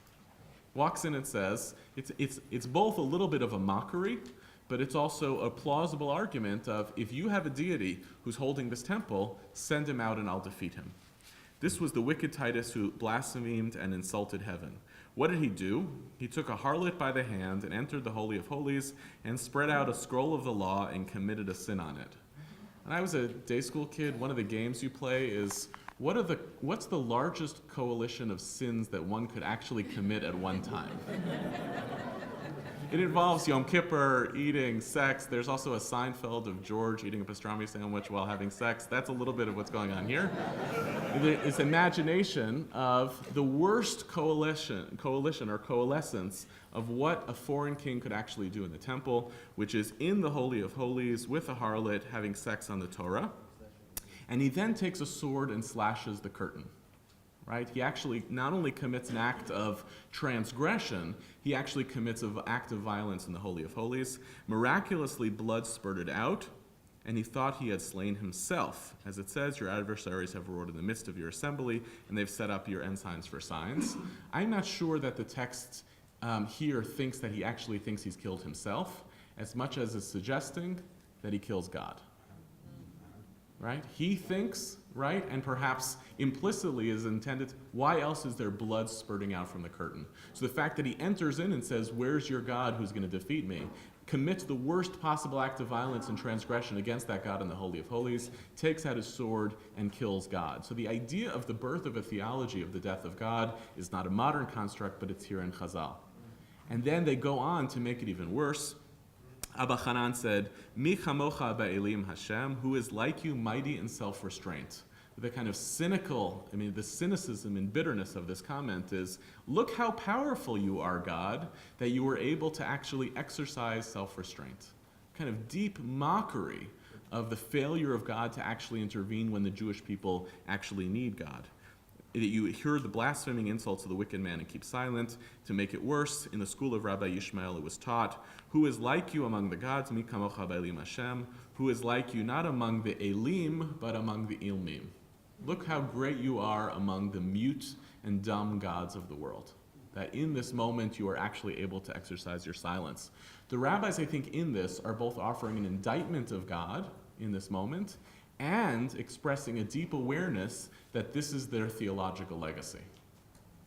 Walks in and says, it's both a little bit of a mockery, but it's also a plausible argument of, if you have a deity who's holding this temple, send him out and I'll defeat him. This was the wicked Titus who blasphemed and insulted heaven. What did he do? He took a harlot by the hand and entered the Holy of Holies and spread out a scroll of the law and committed a sin on it. When I was a day school kid, one of the games you play is, what's the largest coalition of sins that one could actually commit at one time? It involves Yom Kippur, eating, sex. There's also a Seinfeld of George eating a pastrami sandwich while having sex. That's a little bit of what's going on here. It's imagination of the worst coalition or coalescence of what a foreign king could actually do in the temple, which is in the Holy of Holies with a harlot having sex on the Torah. And he then takes a sword and slashes the curtain. Right? He actually not only commits an act of transgression, he actually commits an act of violence in the Holy of Holies. Miraculously, blood spurted out, and he thought he had slain himself. As it says, your adversaries have roared in the midst of your assembly, and they've set up your ensigns for signs. I'm not sure that the text here thinks that he actually thinks he's killed himself, as much as it's suggesting that he kills God. Right? He thinks, right, and perhaps implicitly is intended, why else is there blood spurting out from the curtain? So the fact that he enters in and says, where's your God who's going to defeat me, commits the worst possible act of violence and transgression against that God in the Holy of Holies, takes out his sword, and kills God. So the idea of the birth of a theology of the death of God is not a modern construct, but it's here in Chazal. And then they go on to make it even worse. Abba Hanan said, Mi chamocha ba'elim Hashem, who is like you, mighty in self-restraint. The kind of the cynicism and bitterness of this comment is, look how powerful you are, God, that you were able to actually exercise self-restraint. Kind of deep mockery of the failure of God to actually intervene when the Jewish people actually need God. That you hear the blaspheming insults of the wicked man and keep silent. To make it worse, in the school of Rabbi Yishmael it was taught, who is like you among the gods, mi kamocha ba'elim Hashem, who is like you not among the elim, but among the ilmim. Look how great you are among the mute and dumb gods of the world. That in this moment you are actually able to exercise your silence. The rabbis, I think, in this are both offering an indictment of God in this moment and expressing a deep awareness that this is their theological legacy.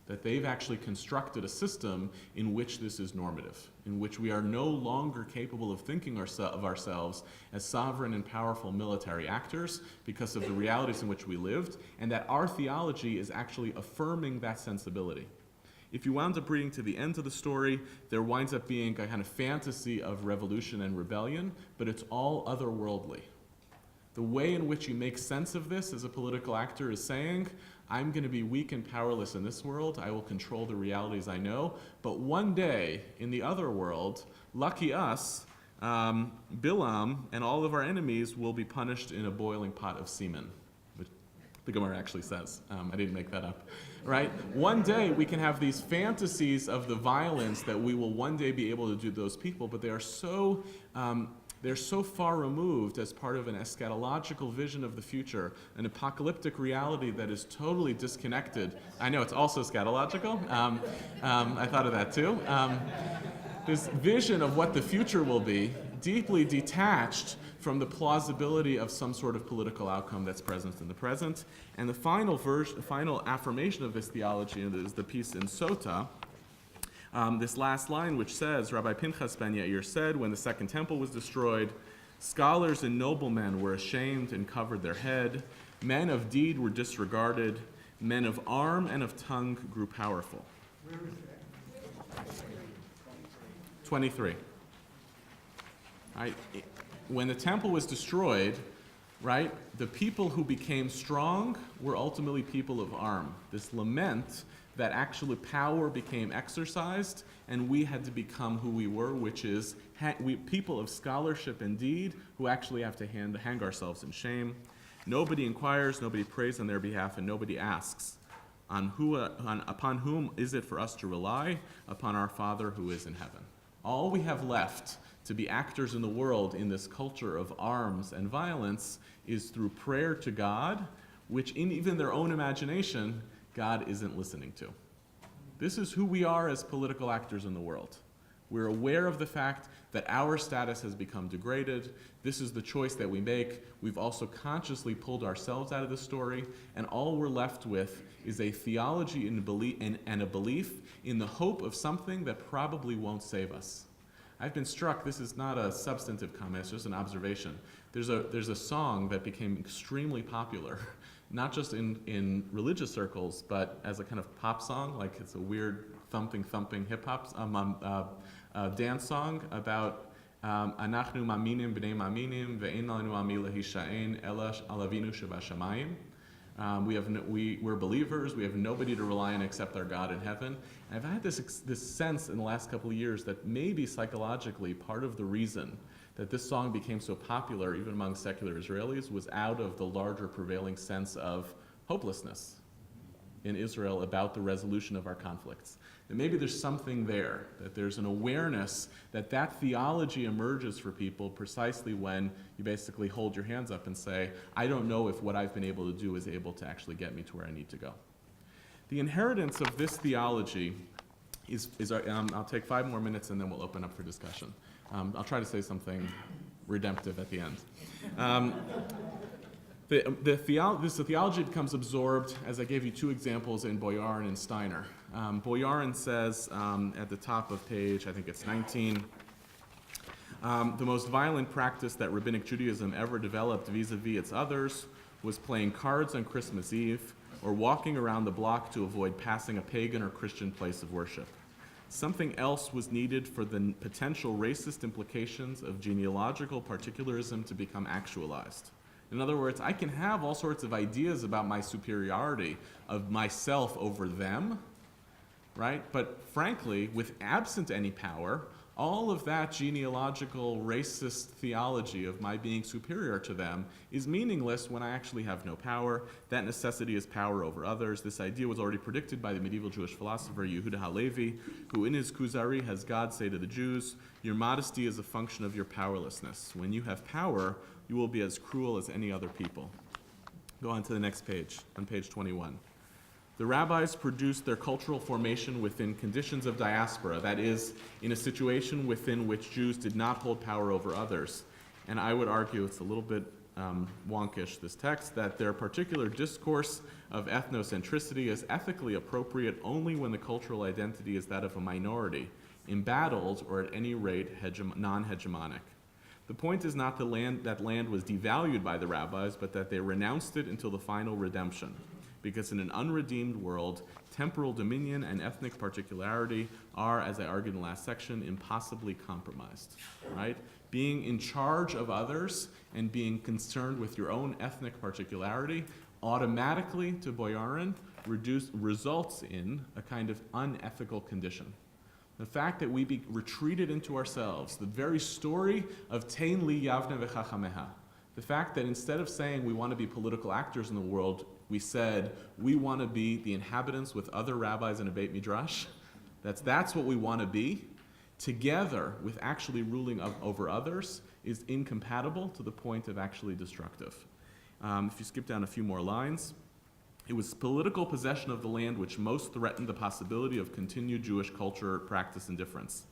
That they've actually constructed a system in which this is normative, in which we are no longer capable of thinking of ourselves as sovereign and powerful military actors because of the realities in which we lived, and that our theology is actually affirming that sensibility. If you wound up reading to the end of the story, there winds up being a kind of fantasy of revolution and rebellion, but it's all otherworldly. The way in which you make sense of this as a political actor is saying, I'm going to be weak and powerless in this world. I will control the realities I know. But one day, in the other world, lucky us, Bilam and all of our enemies will be punished in a boiling pot of semen. Which the Gemara actually says. I didn't make that up. Right? One day, we can have these fantasies of the violence that we will one day be able to do to those people, but they are so... they're so far removed as part of an eschatological vision of the future, an apocalyptic reality that is totally disconnected. I know it's also eschatological. I thought of that too. This vision of what the future will be, deeply detached from the plausibility of some sort of political outcome that's present in the present. And the final affirmation of this theology is the piece in Sota. This last line, which says, Rabbi Pinchas ben Yair said, when the second temple was destroyed, scholars and noblemen were ashamed and covered their head. Men of deed were disregarded. Men of arm and of tongue grew powerful. Where is that? 23. Right? When the temple was destroyed, right, the people who became strong were ultimately people of arm. This lament that actually power became exercised, and we had to become who we were, which is people of scholarship and deed who actually have to hang ourselves in shame. Nobody inquires, nobody prays on their behalf, and nobody asks, upon whom is it for us to rely? Upon our Father who is in heaven. All we have left to be actors in the world in this culture of arms and violence is through prayer to God, which in even their own imagination, God isn't listening to. This is who we are as political actors in the world. We're aware of the fact that our status has become degraded. This is the choice that we make. We've also consciously pulled ourselves out of the story, and all we're left with is a theology and a belief in the hope of something that probably won't save us. I've been struck, this is not a substantive comment, it's just an observation. There's a song that became extremely popular, not just in religious circles, but as a kind of pop song, like it's a weird thumping hip-hop dance song about Anachnu maminim b'nei maminim ve'en lanu ami lahisha'en ela al avinu shebashamayim. We're believers. We have nobody to rely on except our God in heaven. And I've had this sense in the last couple of years that maybe psychologically part of the reason that this song became so popular, even among secular Israelis, was out of the larger prevailing sense of hopelessness in Israel about the resolution of our conflicts. And maybe there's something there, that there's an awareness that that theology emerges for people precisely when you basically hold your hands up and say, I don't know if what I've been able to do is able to actually get me to where I need to go. The inheritance of this theology is I'll take 5 more minutes and then we'll open up for discussion. I'll try to say something redemptive at the end. The theology becomes absorbed, as I gave you 2 examples in Boyarin and Steiner. Boyarin says at the top of page, I think it's 19, The most violent practice that Rabbinic Judaism ever developed vis-a-vis its others was playing cards on Christmas Eve or walking around the block to avoid passing a pagan or Christian place of worship. Something else was needed for the potential racist implications of genealogical particularism to become actualized. In other words, I can have all sorts of ideas about my superiority of myself over them, right? But frankly, with absent any power, all of that genealogical racist theology of my being superior to them is meaningless when I actually have no power. That necessity is power over others. This idea was already predicted by the medieval Jewish philosopher Yehuda Halevi, who in his Kuzari has God say to the Jews, your modesty is a function of your powerlessness. When you have power, you will be as cruel as any other people. Go on to the next page, on page 21. The rabbis produced their cultural formation within conditions of diaspora, that is, in a situation within which Jews did not hold power over others. And I would argue it's a little bit wonkish, this text, that their particular discourse of ethnocentricity is ethically appropriate only when the cultural identity is that of a minority, embattled or at any rate non-hegemonic. The point is not that land was devalued by the rabbis, but that they renounced it until the final redemption. Because in an unredeemed world, temporal dominion and ethnic particularity are, as I argued in the last section, impossibly compromised, right? Being in charge of others and being concerned with your own ethnic particularity automatically, to Boyarin, results in a kind of unethical condition. The fact that we be retreated into ourselves, the very story of Tein li yavne v'chachameha, the fact that instead of saying we want to be political actors in the world, we said we want to be the inhabitants with other rabbis in a Beit Midrash. That's what we want to be. Together with actually ruling over others is incompatible to the point of actually destructive. If you skip down a few more lines, it was political possession of the land which most threatened the possibility of continued Jewish culture, practice, and difference.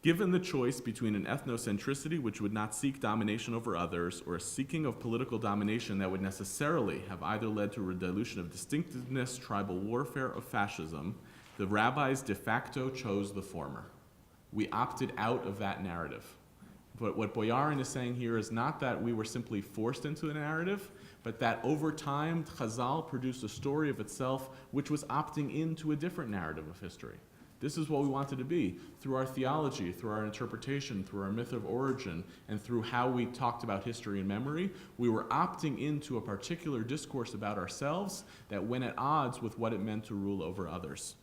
Given the choice between an ethnocentricity which would not seek domination over others or a seeking of political domination that would necessarily have either led to a dilution of distinctiveness, tribal warfare, or fascism, the rabbis de facto chose the former. We opted out of that narrative. But what Boyarin is saying here is not that we were simply forced into a narrative, but that over time, Chazal produced a story of itself which was opting into a different narrative of history. This is what we wanted to be. Through our theology, through our interpretation, through our myth of origin, and through how we talked about history and memory, we were opting into a particular discourse about ourselves that went at odds with what it meant to rule over others.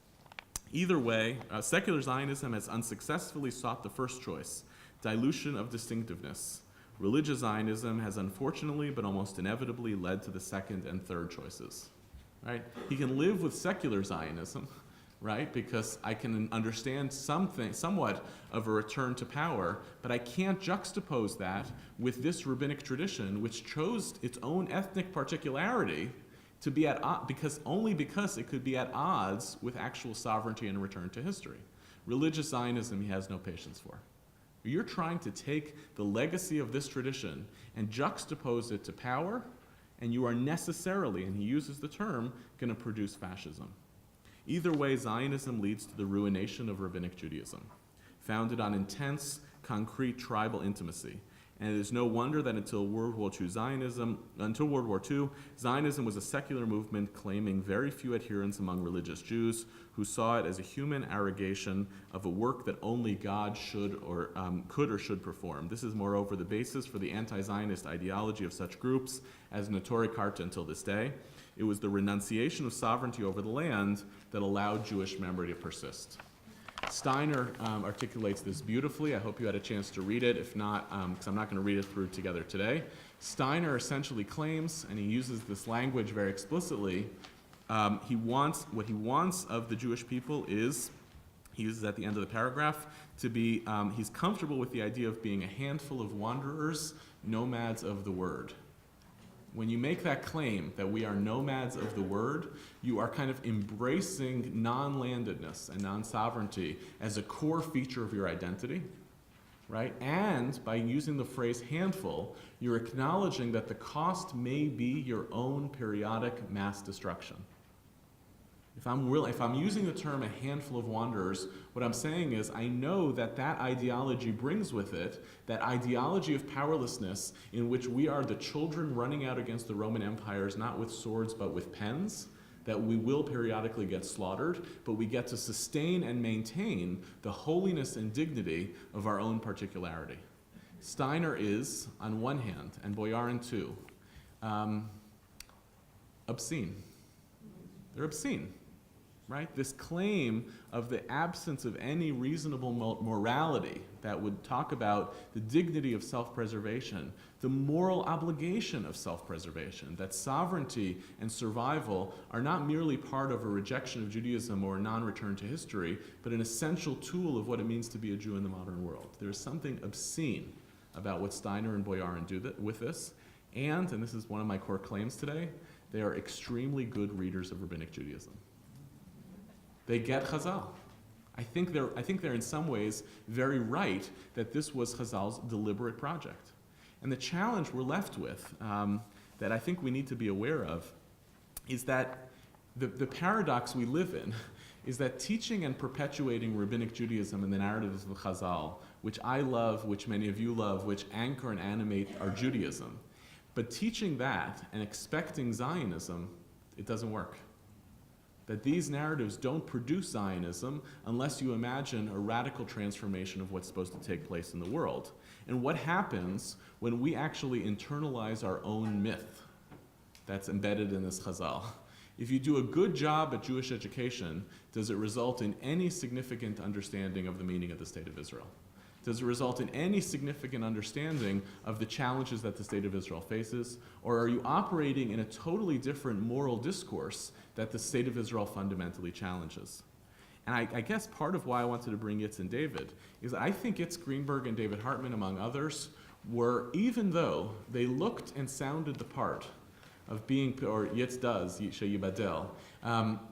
Either way, secular Zionism has unsuccessfully sought the first choice, dilution of distinctiveness. Religious Zionism has unfortunately, but almost inevitably, led to the second and third choices. Right? He can live with secular Zionism, right? Because I can understand somewhat of a return to power, but I can't juxtapose that with this rabbinic tradition, which chose its own ethnic particularity to be because it could be at odds with actual sovereignty and return to history. Religious Zionism he has no patience for. You're trying to take the legacy of this tradition and juxtapose it to power, and you are necessarily, and he uses the term, going to produce fascism. Either way, Zionism leads to the ruination of Rabbinic Judaism, founded on intense, concrete tribal intimacy. And it is no wonder that until World War II, Zionism was a secular movement claiming very few adherents among religious Jews who saw it as a human arrogation of a work that only God could or should perform. This is, moreover, the basis for the anti-Zionist ideology of such groups as Notori Karta until this day. It was the renunciation of sovereignty over the land that allowed Jewish memory to persist. Steiner articulates this beautifully. I hope you had a chance to read it. If not, because I'm not going to read it through together today. Steiner essentially claims, and he uses this language very explicitly, what he wants of the Jewish people is, he uses at the end of the paragraph, to be, he's comfortable with the idea of being a handful of wanderers, nomads of the word. When you make that claim that we are nomads of the word, you are kind of embracing non-landedness and non-sovereignty as a core feature of your identity, right? And by using the phrase handful, you're acknowledging that the cost may be your own periodic mass destruction. If I'm using the term a handful of wanderers, what I'm saying is I know that that ideology brings with it that ideology of powerlessness in which we are the children running out against the Roman empires, not with swords but with pens, that we will periodically get slaughtered, but we get to sustain and maintain the holiness and dignity of our own particularity. Steiner is, on one hand, and Boyarin too, obscene. They're obscene. Right? This claim of the absence of any reasonable morality that would talk about the dignity of self-preservation, the moral obligation of self-preservation, that sovereignty and survival are not merely part of a rejection of Judaism or a non-return to history, but an essential tool of what it means to be a Jew in the modern world. There is something obscene about what Steiner and Boyarin do with this, and this is one of my core claims today, they are extremely good readers of Rabbinic Judaism. They get Chazal. I think they're in some ways very right that this was Chazal's deliberate project. And the challenge we're left with, that I think we need to be aware of, is that the paradox we live in is that teaching and perpetuating Rabbinic Judaism and the narratives of Chazal, which I love, which many of you love, which anchor and animate our Judaism, but teaching that and expecting Zionism, it doesn't work. That these narratives don't produce Zionism unless you imagine a radical transformation of what's supposed to take place in the world. And what happens when we actually internalize our own myth that's embedded in this Chazal? If you do a good job at Jewish education, does it result in any significant understanding of the meaning of the State of Israel? Does it result in any significant understanding of the challenges that the State of Israel faces? Or are you operating in a totally different moral discourse that the State of Israel fundamentally challenges? And I guess part of why I wanted to bring Yitz and David is I think Yitz Greenberg and David Hartman, among others, were, even though they looked and sounded the part of being, or Yitz does, Sheyibadel,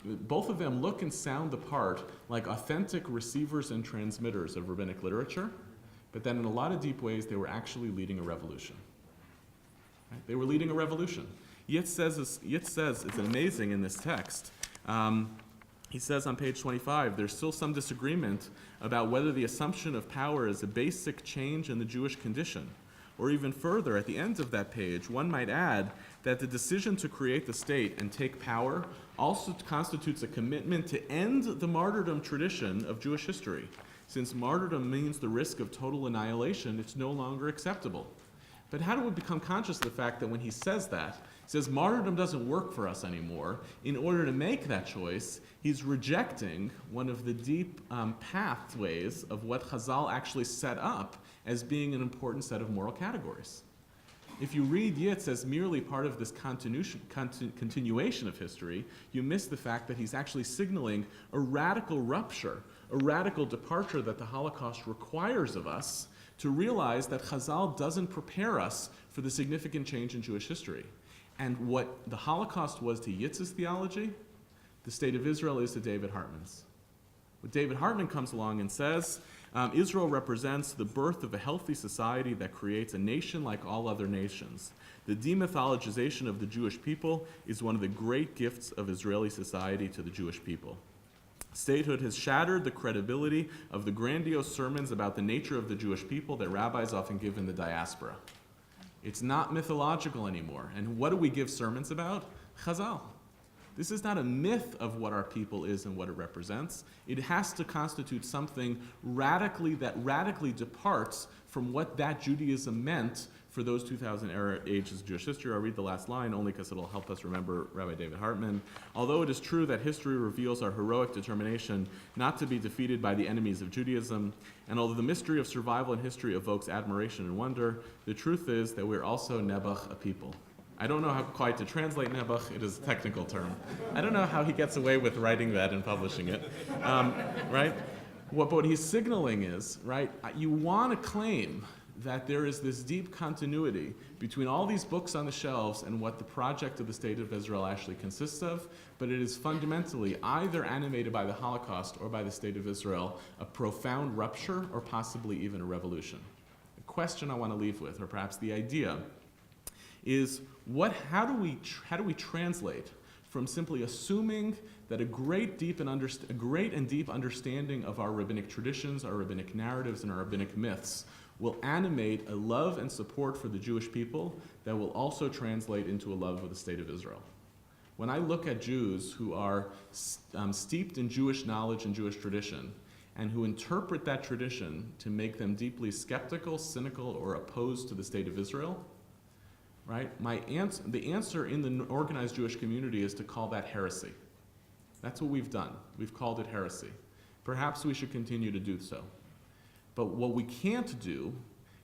both of them look and sound the part like authentic receivers and transmitters of rabbinic literature, but then in a lot of deep ways they were actually leading a revolution. Right? They were leading a revolution. Yitz says it's amazing in this text. He says on page 25, there's still some disagreement about whether the assumption of power is a basic change in the Jewish condition. Or even further, at the end of that page, one might add that the decision to create the state and take power also constitutes a commitment to end the martyrdom tradition of Jewish history. Since martyrdom means the risk of total annihilation, it's no longer acceptable. But how do we become conscious of the fact that when he says that, he says martyrdom doesn't work for us anymore, in order to make that choice, he's rejecting one of the deep pathways of what Chazal actually set up as being an important set of moral categories. If you read Yitz as merely part of this continuation of history, you miss the fact that he's actually signaling a radical rupture, a radical departure that the Holocaust requires of us to realize that Chazal doesn't prepare us for the significant change in Jewish history. And what the Holocaust was to Yitz's theology, the State of Israel is to David Hartman's. What David Hartman comes along and says, Israel represents the birth of a healthy society that creates a nation like all other nations. The demythologization of the Jewish people is one of the great gifts of Israeli society to the Jewish people. Statehood has shattered the credibility of the grandiose sermons about the nature of the Jewish people that rabbis often give in the diaspora. It's not mythological anymore. And what do we give sermons about? Chazal. This is not a myth of what our people is and what it represents. It has to constitute something that radically departs from what that Judaism meant for those 2,000 ages of Jewish history. I'll read the last line only because it'll help us remember Rabbi David Hartman. Although it is true that history reveals our heroic determination not to be defeated by the enemies of Judaism, and although the mystery of survival in history evokes admiration and wonder, the truth is that we're also Nebuch, a people. I don't know how quite to translate Nebuch. It is a technical term. I don't know how he gets away with writing that and publishing it, right? What he's signaling is, right, you want to claim that there is this deep continuity between all these books on the shelves and what the project of the State of Israel actually consists of, but it is fundamentally either animated by the Holocaust or by the State of Israel, a profound rupture or possibly even a revolution. The question I want to leave with, or perhaps the idea, is how do we translate from simply assuming that a great and deep understanding of our rabbinic traditions, our rabbinic narratives, and our rabbinic myths will animate a love and support for the Jewish people that will also translate into a love of the state of Israel. When I look at Jews who are steeped in Jewish knowledge and Jewish tradition, and who interpret that tradition to make them deeply skeptical, cynical, or opposed to the state of Israel, right? The answer in the organized Jewish community is to call that heresy. That's what we've done. We've called it heresy. Perhaps we should continue to do so. But what we can't do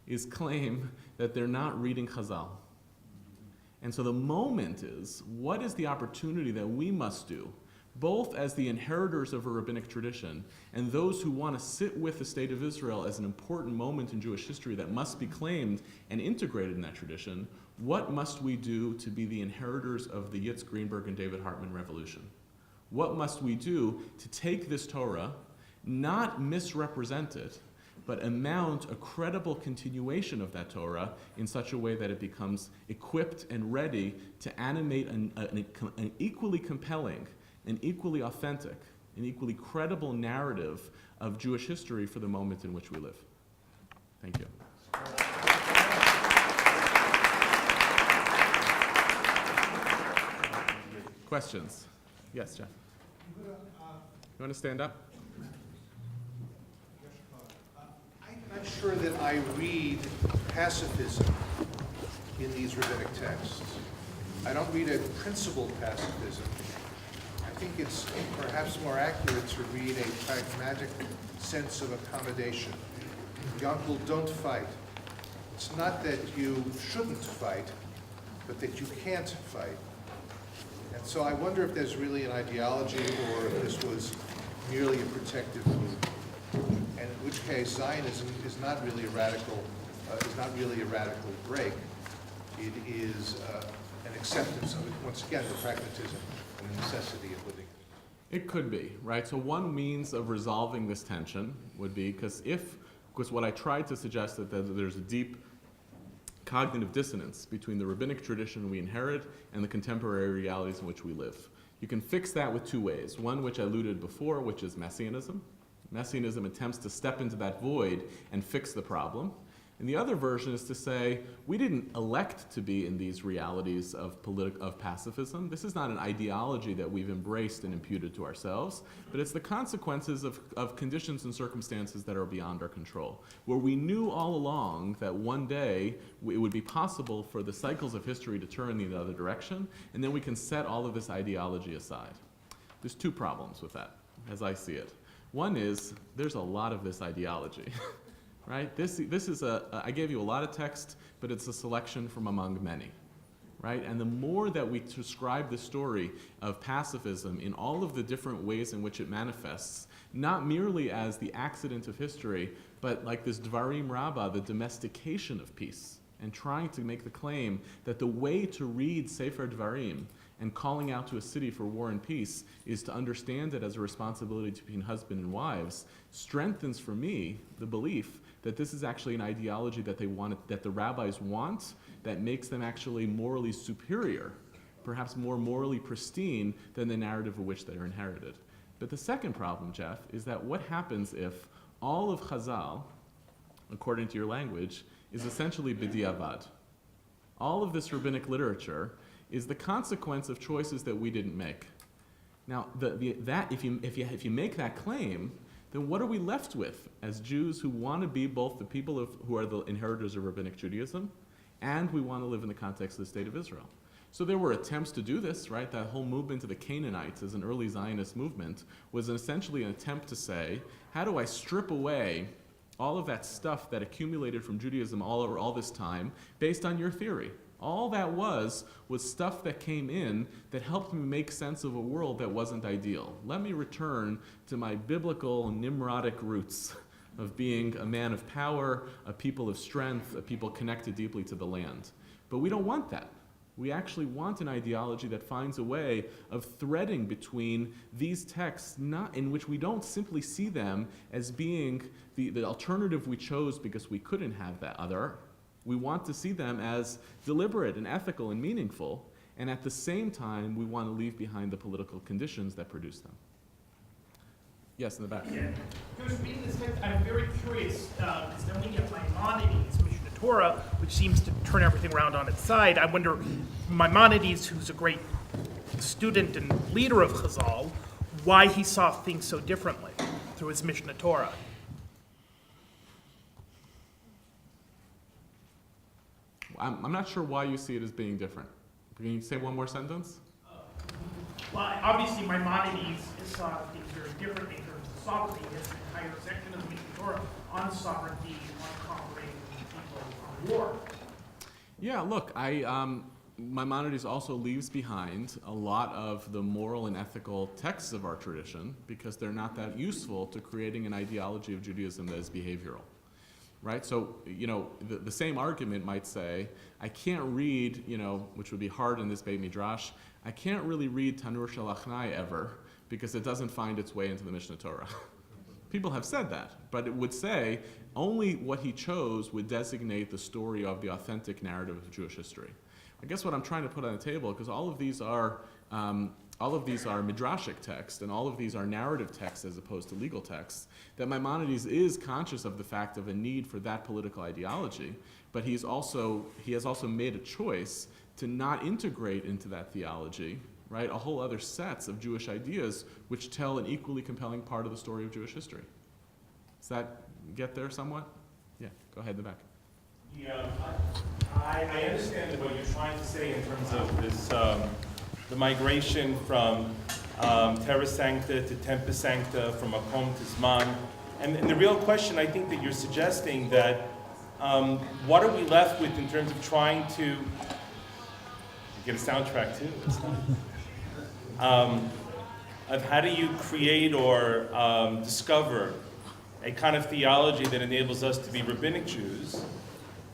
is claim that they're not reading Chazal. And so the moment is, what is the opportunity that we must do, both as the inheritors of a rabbinic tradition and those who want to sit with the state of Israel as an important moment in Jewish history that must be claimed and integrated in that tradition? What must we do to be the inheritors of the Yitzhak Greenberg and David Hartman revolution? What must we do to take this Torah, not misrepresent it, but amount a credible continuation of that Torah in such a way that it becomes equipped and ready to animate an equally compelling, an equally authentic, an equally credible narrative of Jewish history for the moment in which we live? Thank you. Questions? Yes, Jeff. You want to stand up? I'm not sure that I read pacifism in these rabbinic texts. I don't read a principled pacifism. I think it's perhaps more accurate to read a pragmatic sense of accommodation. Yankel, don't fight. It's not that you shouldn't fight, but that you can't fight. And so I wonder if there's really an ideology or if this was merely a protective move. And in which case Zionism is not really a radical break. It is an acceptance of it, once again, the pragmatism and the necessity of living. It could be, right? So one means of resolving this tension would be, because what I tried to suggest that there's a deep cognitive dissonance between the rabbinic tradition we inherit and the contemporary realities in which we live. You can fix that with two ways. One, which I alluded before, which is messianism. Messianism attempts to step into that void and fix the problem. And the other version is to say, we didn't elect to be in these realities of pacifism. This is not an ideology that we've embraced and imputed to ourselves, but it's the consequences of conditions and circumstances that are beyond our control, where we knew all along that one day it would be possible for the cycles of history to turn in the other direction, and then we can set all of this ideology aside. There's two problems with that, as I see it. One is, there's a lot of this ideology. Right? This is I gave you a lot of text, but it's a selection from among many. Right? And the more that we describe the story of pacifism in all of the different ways in which it manifests, not merely as the accident of history, but like this Dvarim Rabbah, the domestication of peace, and trying to make the claim that the way to read Sefer Dvarim and calling out to a city for war and peace is to understand it as a responsibility between husband and wives, strengthens for me the belief that this is actually an ideology that that the rabbis want, that makes them actually morally superior, perhaps more morally pristine than the narrative of which they are inherited. But the second problem, Jeff, is that what happens if all of Chazal, according to your language, is essentially b'diavad? All of this rabbinic literature is the consequence of choices that we didn't make. Now, if you make that claim, then what are we left with as Jews who want to be both the people who are the inheritors of rabbinic Judaism, and we want to live in the context of the state of Israel? So there were attempts to do this, right? That whole movement of the Canaanites as an early Zionist movement was essentially an attempt to say, how do I strip away all of that stuff that accumulated from Judaism all over all this time based on your theory? All that was stuff that came in that helped me make sense of a world that wasn't ideal. Let me return to my biblical Nimrodic roots of being a man of power, a people of strength, a people connected deeply to the land. But we don't want that. We actually want an ideology that finds a way of threading between these texts, not in which we don't simply see them as being the alternative we chose because we couldn't have that other. We want to see them as deliberate and ethical and meaningful, and at the same time, we want to leave behind the political conditions that produce them. Yes, in the back. Yeah. Just reading this text, I'm very curious, because then we get Maimonides' Mishnah Torah, which seems to turn everything around on its side. I wonder, Maimonides, who's a great student and leader of Chazal, why he saw things so differently through his Mishnah Torah. I'm not sure why you see it as being different. Can you say one more sentence? Well, obviously Maimonides saw things very differently in terms of sovereignty. He has an entire section of the Mishnah Torah on sovereignty, on conquering people, on war. Yeah, look, Maimonides also leaves behind a lot of the moral and ethical texts of our tradition because they're not that useful to creating an ideology of Judaism that is behavioral. Right? So, the same argument might say, I can't read, which would be hard in this Beit Midrash, I can't really read Tanur Shel Achnai ever because it doesn't find its way into the Mishnah Torah. People have said that, but it would say only what he chose would designate the story of the authentic narrative of Jewish history. I guess what I'm trying to put on the table, because all of these are midrashic texts, and all of these are narrative texts as opposed to legal texts, that Maimonides is conscious of the fact of a need for that political ideology, but he has also made a choice to not integrate into that theology, right, a whole other sets of Jewish ideas which tell an equally compelling part of the story of Jewish history. Does that get there somewhat? Yeah, go ahead in the back. Yeah, I understand what you're trying to say in terms of this, the migration from Terra Sancta to Tempus Sancta, from Makom to Zman. And the real question, I think, that you're suggesting that what are we left with in terms of trying to get a soundtrack too? It's nice. Of how do you create or discover a kind of theology that enables us to be rabbinic Jews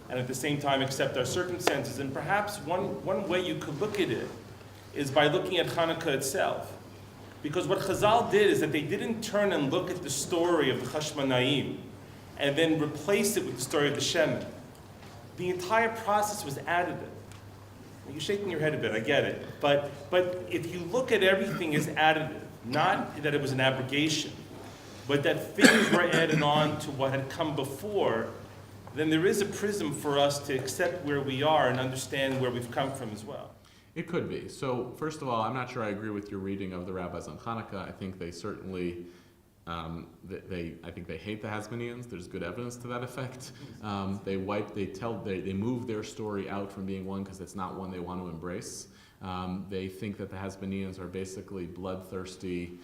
and at the same time accept our circumstances. And perhaps one way you could look at it is by looking at Hanukkah itself. Because what Chazal did is that they didn't turn and look at the story of the Chashmonaim and then replace it with the story of the Shemin. The entire process was additive. You're shaking your head a bit, I get it. But if you look at everything as additive, not that it was an abrogation, but that things were added on to what had come before, then there is a prism for us to accept where we are and understand where we've come from as well. It could be. So first of all, I'm not sure I agree with your reading of the rabbis on Hanukkah. I think they certainly, I think they hate the Hasmoneans. There's good evidence to that effect. They move their story out from being one because it's not one they want to embrace. They think that the Hasmoneans are basically bloodthirsty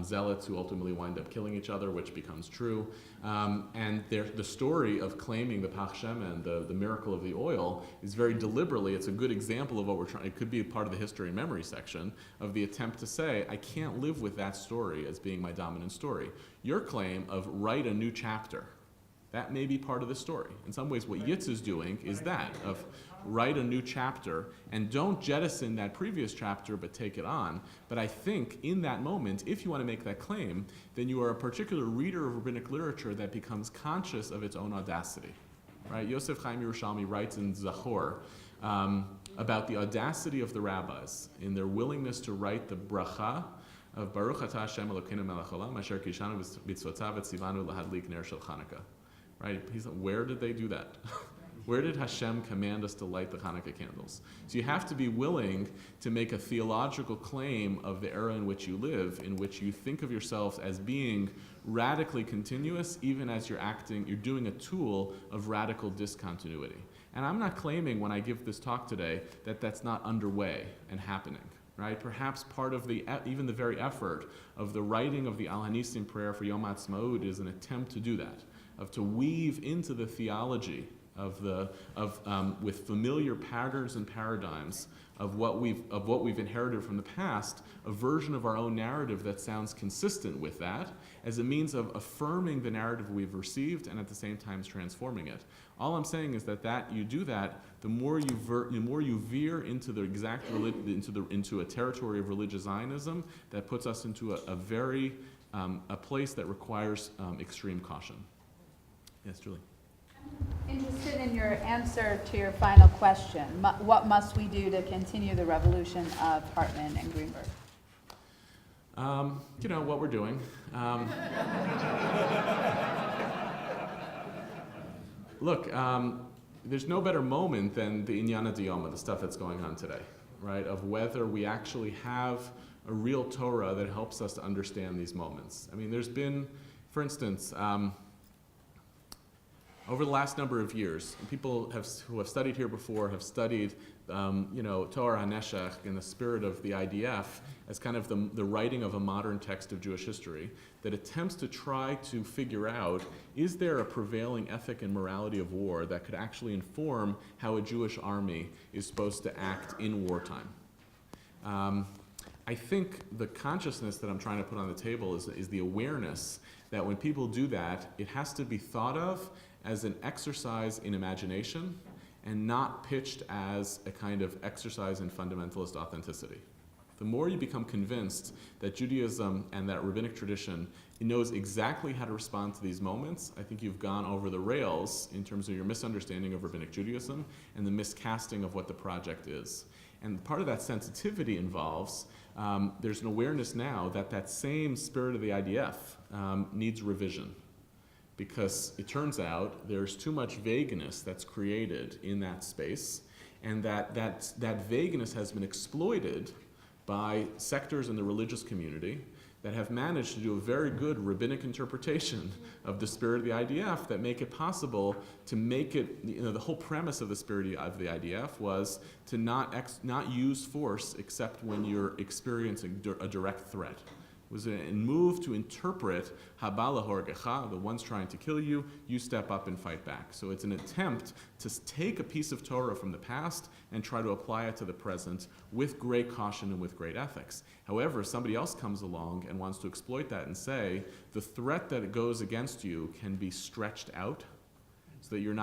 zealots who ultimately wind up killing each other, which becomes true. And the story of claiming the Pach Shemen, the miracle of the oil, is very deliberately, it's a good example of what we're trying, it could be a part of the history and memory section of the attempt to say, I can't live with that story as being my dominant story. Your claim of write a new chapter, that may be part of the story. In some ways, what Yitz is doing is that, of write a new chapter, and don't jettison that previous chapter, but take it on. But I think in that moment, if you want to make that claim, then you are a particular reader of rabbinic literature that becomes conscious of its own audacity. Right? Yosef Chaim Yerushalmi writes in Zachor about the audacity of the rabbis in their willingness to write the bracha of Baruch Atah Hashem Elokeinu melech haolam asher kishanu b'tzvotav etzivanu lahadlik ner shel Chanukah. Right? He's like, where did they do that? Where did Hashem command us to light the Hanukkah candles? So you have to be willing to make a theological claim of the era in which you live, in which you think of yourselves as being radically continuous, even as you're doing a tool of radical discontinuity. And I'm not claiming when I give this talk today that that's not underway and happening. Right? Perhaps part of even the very effort of the writing of the Al Hanisim prayer for Yom HaAtzmaut is an attempt to do that, to weave into the theology with familiar patterns and paradigms of what we've inherited from the past, a version of our own narrative that sounds consistent with that, as a means of affirming the narrative we've received and at the same time transforming it. All I'm saying is that you do that, the more you veer into into a territory of religious Zionism that puts us into a place that requires extreme caution. Yes, Julie. Interested in your answer to your final question. What must we do to continue the revolution of Hartman and Greenberg? What we're doing. Look, there's no better moment than the Inyana Diyoma, the stuff that's going on today, right? Of whether we actually have a real Torah that helps us to understand these moments. I mean, there's been, for instance, over the last number of years, people who have studied here before have studied, Torah HaNeshech in the spirit of the IDF as kind of the writing of a modern text of Jewish history that attempts to try to figure out, is there a prevailing ethic and morality of war that could actually inform how a Jewish army is supposed to act in wartime? I think the consciousness that I'm trying to put on the table is the awareness that when people do that, it has to be thought of as an exercise in imagination and not pitched as a kind of exercise in fundamentalist authenticity. The more you become convinced that Judaism and that rabbinic tradition knows exactly how to respond to these moments, I think you've gone over the rails in terms of your misunderstanding of rabbinic Judaism and the miscasting of what the project is. And part of that sensitivity involves, there's an awareness now that that same spirit of the IDF needs revision. Because it turns out there's too much vagueness that's created in that space, and that vagueness has been exploited by sectors in the religious community that have managed to do a very good rabbinic interpretation of the spirit of the IDF that make it possible to make it, the whole premise of the spirit of the IDF was to not use force except when you're experiencing a direct threat. It was a move to interpret Habala Horgecha, the ones trying to kill you, you step up and fight back. So it's an attempt to take a piece of Torah from the past and try to apply it to the present with great caution and with great ethics. However, if somebody else comes along and wants to exploit that and say, the threat that goes against you can be stretched out so that you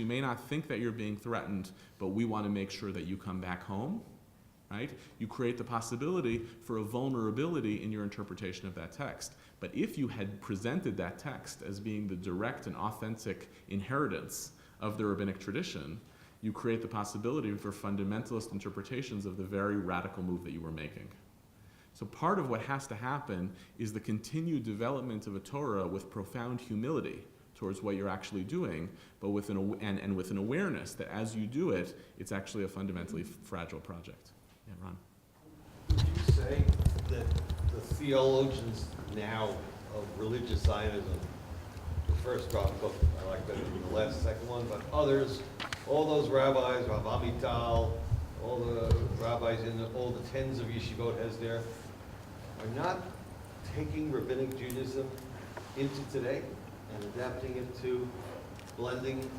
may not think that you're being threatened, but we want to make sure that you come back home. Right? You create the possibility for a vulnerability in your interpretation of that text. But if you had presented that text as being the direct and authentic inheritance of the rabbinic tradition, you create the possibility for fundamentalist interpretations of the very radical move that you were making. So part of what has to happen is the continued development of a Torah with profound humility towards what you're actually doing, but with with an awareness that as you do it, it's actually a fundamentally fragile project. Yeah, Ron. Would you say that the theologians now of religious Zionism, the first Rav Kook, I like better than the second one, but others, all those rabbis, Rav Amital, all the rabbis in all the tens of yeshivot heads there, are not taking rabbinic Judaism into today and adapting it to, blending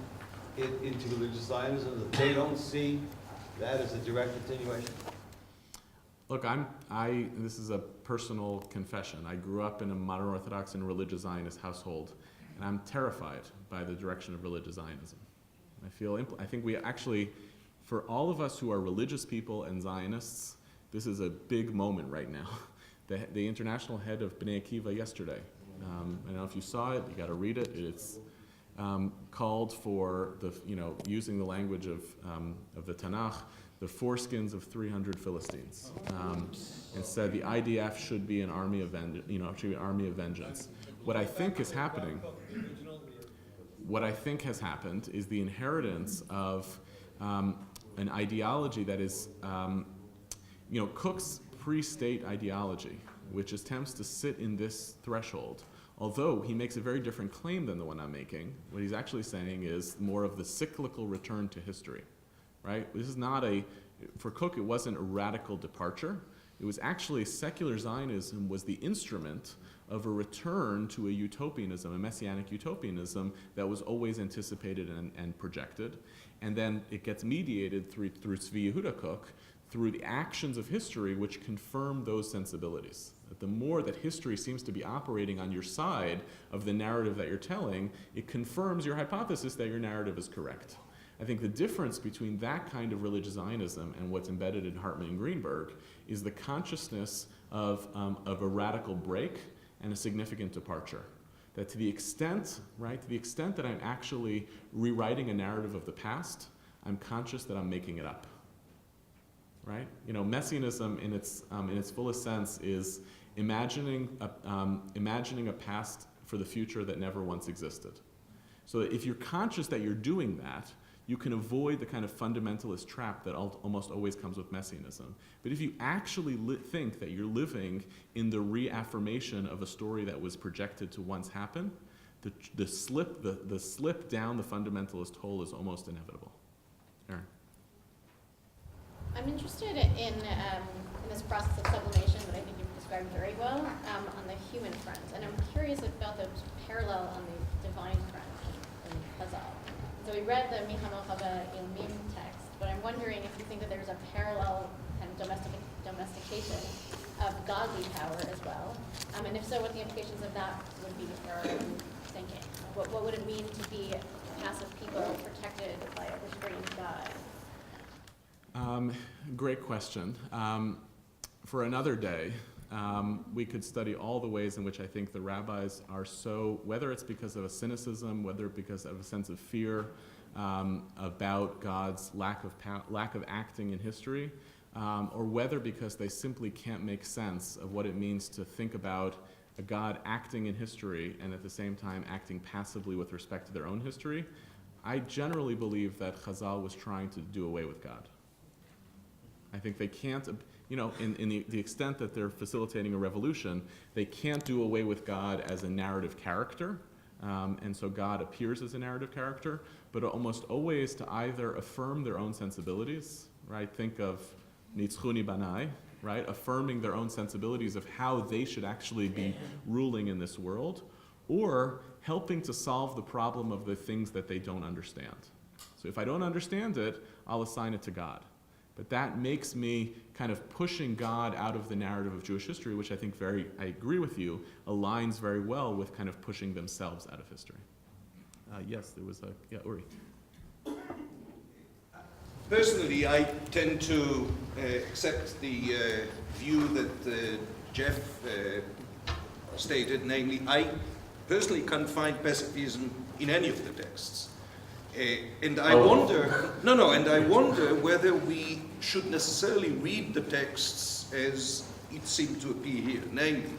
it into religious Zionism, that they don't see that as a direct continuation? Look, this is a personal confession. I grew up in a modern Orthodox and religious Zionist household, and I'm terrified by the direction of religious Zionism. I think we actually, for all of us who are religious people and Zionists, this is a big moment right now. The international head of Bnei Akiva yesterday, I don't know if you saw it, you got to read it. It's called for using the language of the Tanakh, the foreskins of 300 Philistines, and said the IDF should be an army of vengeance. What I think is happening, is the inheritance of an ideology that is, Cook's pre-state ideology, which attempts to sit in this threshold. Although he makes a very different claim than the one I'm making, what he's actually saying is more of the cyclical return to history, right? This is not for Cook, it wasn't a radical departure. It was actually secular Zionism was the instrument of a return to a utopianism, a messianic utopianism that was always anticipated and projected. And then it gets mediated through Tzvi Yehuda Cook, through the actions of history which confirm those sensibilities. That the more that history seems to be operating on your side of the narrative that you're telling, it confirms your hypothesis that your narrative is correct. I think the difference between that kind of religious Zionism and what's embedded in Hartman and Greenberg is the consciousness of a radical break and a significant departure. that to the extent that I'm actually rewriting a narrative of the past, I'm conscious that I'm making it up. Right? Messianism in its fullest sense is imagining a past for the future that never once existed. So that if you're conscious that you're doing that, you can avoid the kind of fundamentalist trap that almost always comes with messianism. But if you actually think that you're living in the reaffirmation of a story that was projected to once happen, the slip down the fundamentalist hole is almost inevitable. Aaron. I'm interested in this process of sublimation that I think you've described very well on the human front, and I'm curious about the parallel on the divine front in Chazal. So we read the Mihamochava Ilmim text, but I'm wondering if you think that there's a parallel kind of domestication of godly power as well, and if so, what the implications of that would be for our own thinking. What would it mean to be a passive people protected by a restrained God? Great question. For another day, we could study all the ways in which I think the rabbis are so, whether it's because of a cynicism, whether because of a sense of fear about God's lack of acting in history, or whether because they simply can't make sense of what it means to think about a God acting in history and at the same time acting passively with respect to their own history. I generally believe that Chazal was trying to do away with God. I think they can't, in the extent that they're facilitating a revolution, they can't do away with God as a narrative character, and so God appears as a narrative character, but almost always to either affirm their own sensibilities, right? Think of Nitzchuni Banai, right? Affirming their own sensibilities of how they should actually be ruling in this world, or helping to solve the problem of the things that they don't understand. So if I don't understand it, I'll assign it to God. But that makes me kind of pushing God out of the narrative of Jewish history, which I think I agree with you, aligns very well with kind of pushing themselves out of history. Yes, there was Uri. Personally, I tend to accept the view that Jeff stated, namely, I personally can't find pacifism in any of the texts. And I wonder whether we should necessarily read the texts as it seemed to appear here. Namely,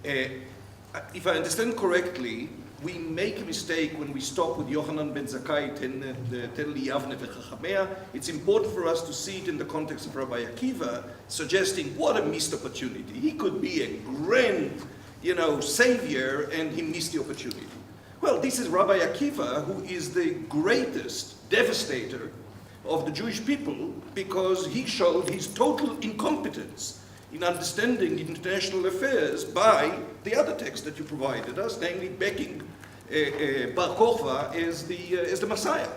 if I understand correctly, we make a mistake when we stop with Yochanan ben Zakkai, Ten li Yavne v'chachamea. It's important for us to see it in the context of Rabbi Akiva, suggesting what a missed opportunity. He could be a grand, savior, and he missed the opportunity. Well, this is Rabbi Akiva, who is the greatest devastator of the Jewish people because he showed his total incompetence in understanding international affairs by the other text that you provided us, namely backing Bar Kokhba as the Messiah.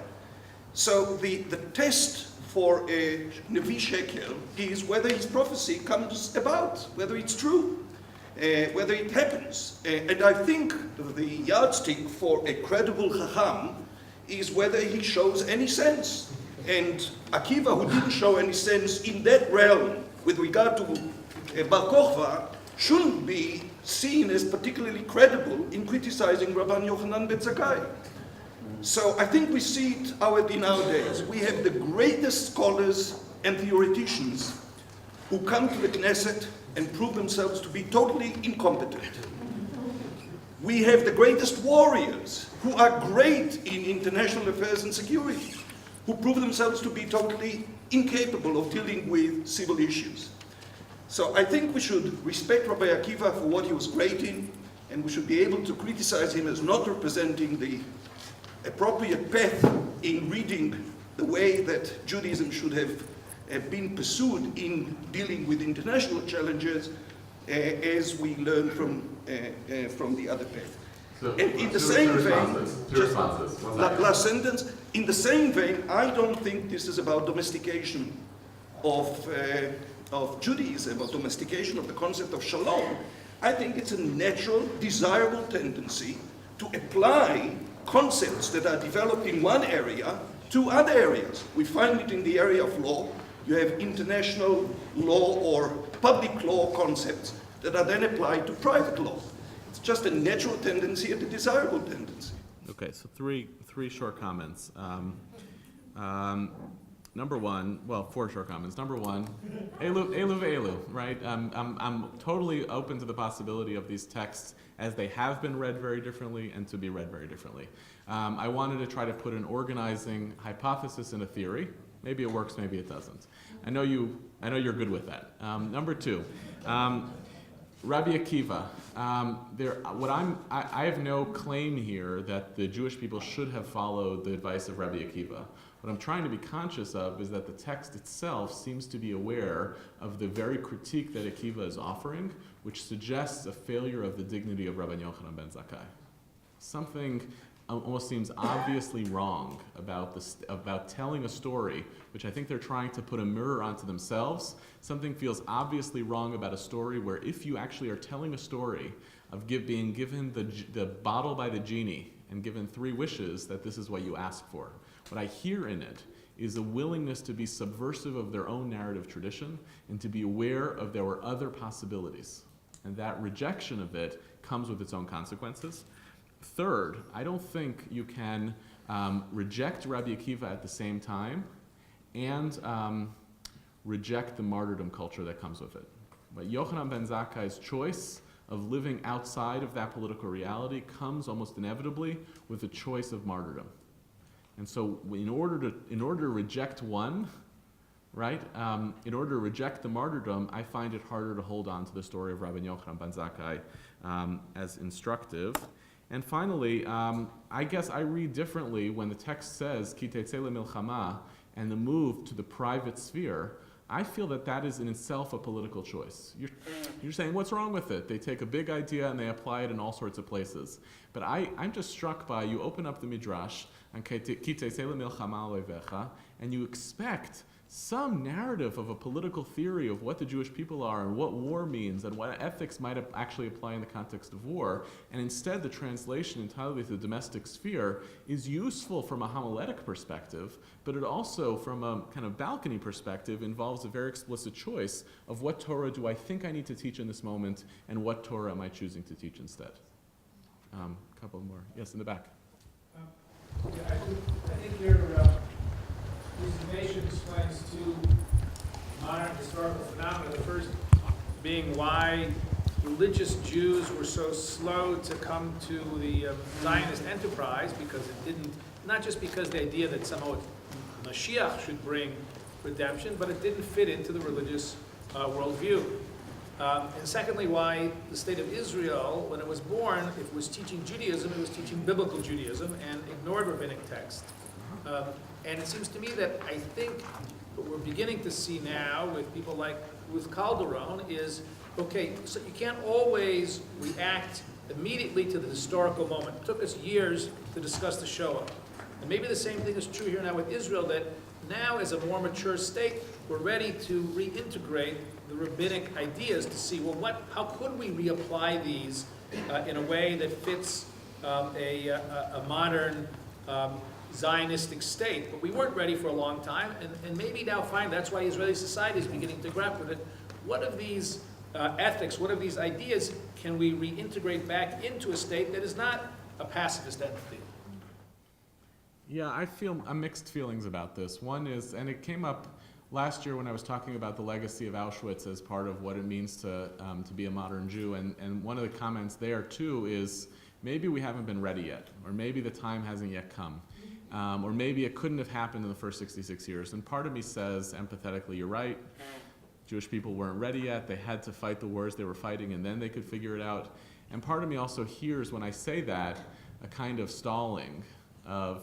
So the test for Nevi Shekel is whether his prophecy comes about, whether it's true. Whether it happens. And I think the yardstick for a credible Chacham is whether he shows any sense. And Akiva, who didn't show any sense in that realm with regard to Bar Kokhba, shouldn't be seen as particularly credible in criticizing Rabban Yochanan ben Zakkai. So I think we see it already nowadays. We have the greatest scholars and theoreticians who come to the Knesset and prove themselves to be totally incompetent. We have the greatest warriors who are great in international affairs and security, who prove themselves to be totally incapable of dealing with civil issues. So I think we should respect Rabbi Akiva for what he was great in, and we should be able to criticize him as not representing the appropriate path in reading the way that Judaism should have been pursued in dealing with international challenges, as we learn from the other path. So, and in the same vein, last sentence, in the same vein, I don't think this is about domestication of Judaism, or domestication of the concept of Shalom. I think it's a natural, desirable tendency to apply concepts that are developed in one area to other areas. We find it in the area of law. You have international law or public law concepts that are then applied to private law. It's just a natural tendency and a desirable tendency. Okay, so three short comments. Number one, well, 4 short comments. Number one, elu, right? I'm totally open to the possibility of these texts as they have been read very differently and to be read very differently. I wanted to try to put an organizing hypothesis in a theory. Maybe it works, maybe it doesn't. I know you're good with that. Number 2, Rabbi Akiva. I have no claim here that the Jewish people should have followed the advice of Rabbi Akiva. What I'm trying to be conscious of is that the text itself seems to be aware of the very critique that Akiva is offering, which suggests a failure of the dignity of Rabbi Yochanan ben Zakkai. Something almost seems obviously wrong about telling a story, which I think they're trying to put a mirror onto themselves. Something feels obviously wrong about a story where if you actually are telling a story of being given the bottle by the genie and given 3 wishes, that this is what you ask for. What I hear in it is a willingness to be subversive of their own narrative tradition and to be aware of there were other possibilities. And that rejection of it comes with its own consequences. Third, I don't think you can reject Rabbi Akiva at the same time and reject the martyrdom culture that comes with it. But Yochanan ben Zakkai's choice of living outside of that political reality comes almost inevitably with the choice of martyrdom. And so in order to reject one, right, in order to reject the martyrdom, I find it harder to hold on to the story of Rabbi Yochanan ben Zakkai as instructive. And finally, I guess I read differently when the text says, Ki tetzeh le'milchama, and the move to the private sphere. I feel that is in itself a political choice. You're saying, what's wrong with it? They take a big idea and they apply it in all sorts of places. But I'm just struck by, you open up the Midrash, and you expect some narrative of a political theory of what the Jewish people are and what war means and what ethics might actually apply in the context of war. And instead, the translation entirely to the domestic sphere is useful from a homiletic perspective, but it also, from a kind of balcony perspective, involves a very explicit choice of what Torah do I think I need to teach in this moment and what Torah am I choosing to teach instead. A couple more. Yes, in the back. Yeah, I think your presentation explains 2 modern historical phenomena. The first being why religious Jews were so slow to come to the Zionist enterprise, because it didn't, not just because the idea that somehow Mashiach should bring redemption, but it didn't fit into the religious worldview. And secondly, why the state of Israel, when it was born, if it was teaching Judaism, it was teaching biblical Judaism and ignored rabbinic text. And it seems to me that I think what we're beginning to see now with people like Ruth Calderon is, okay, so you can't always react immediately to the historical moment. It took us years to discuss the Shoah. And maybe the same thing is true here now with Israel, that now as a more mature state, we're ready to reintegrate the rabbinic ideas to see, well, how could we reapply these in a way that fits a modern Zionistic state? But we weren't ready for a long time, and maybe now finally that's why Israeli society is beginning to grapple with it. What of these ethics, what of these ideas can we reintegrate back into a state that is not a pacifist entity? Yeah, I feel mixed feelings about this. One is, and it came up last year when I was talking about the legacy of Auschwitz as part of what it means to be a modern Jew, and one of the comments there too is maybe we haven't been ready yet, or maybe the time hasn't yet come, or maybe it couldn't have happened in the first 66 years. And part of me says, empathetically, you're right. Jewish people weren't ready yet. They had to fight the wars they were fighting, and then they could figure it out. And part of me also hears, when I say that, a kind of stalling of,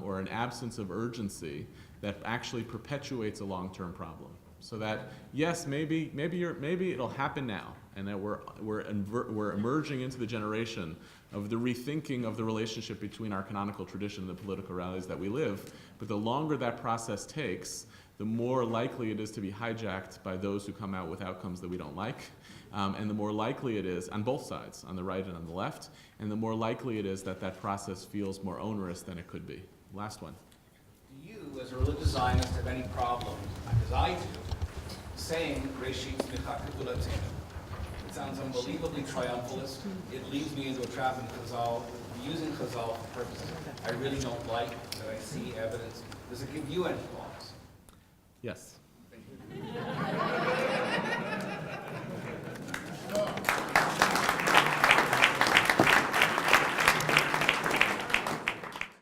or an absence of urgency that actually perpetuates a long-term problem. So that, yes, maybe it'll happen now, and that we're emerging into the generation of the rethinking of the relationship between our canonical tradition and the political realities that we live. But the longer that process takes, the more likely it is to be hijacked by those who come out with outcomes that we don't like. And the more likely it is, on both sides, on the right and on the left, and the more likely it is that that process feels more onerous than it could be. Last one. Do you, as a religious Zionist, have any problem, as I do, saying Reshit Tzmicha Gevulatenu? It sounds unbelievably triumphalist. It leads me into a trap in Chazal, using Chazal for purposes I really don't like, that I see evidence. Does it give you any pause? Yes.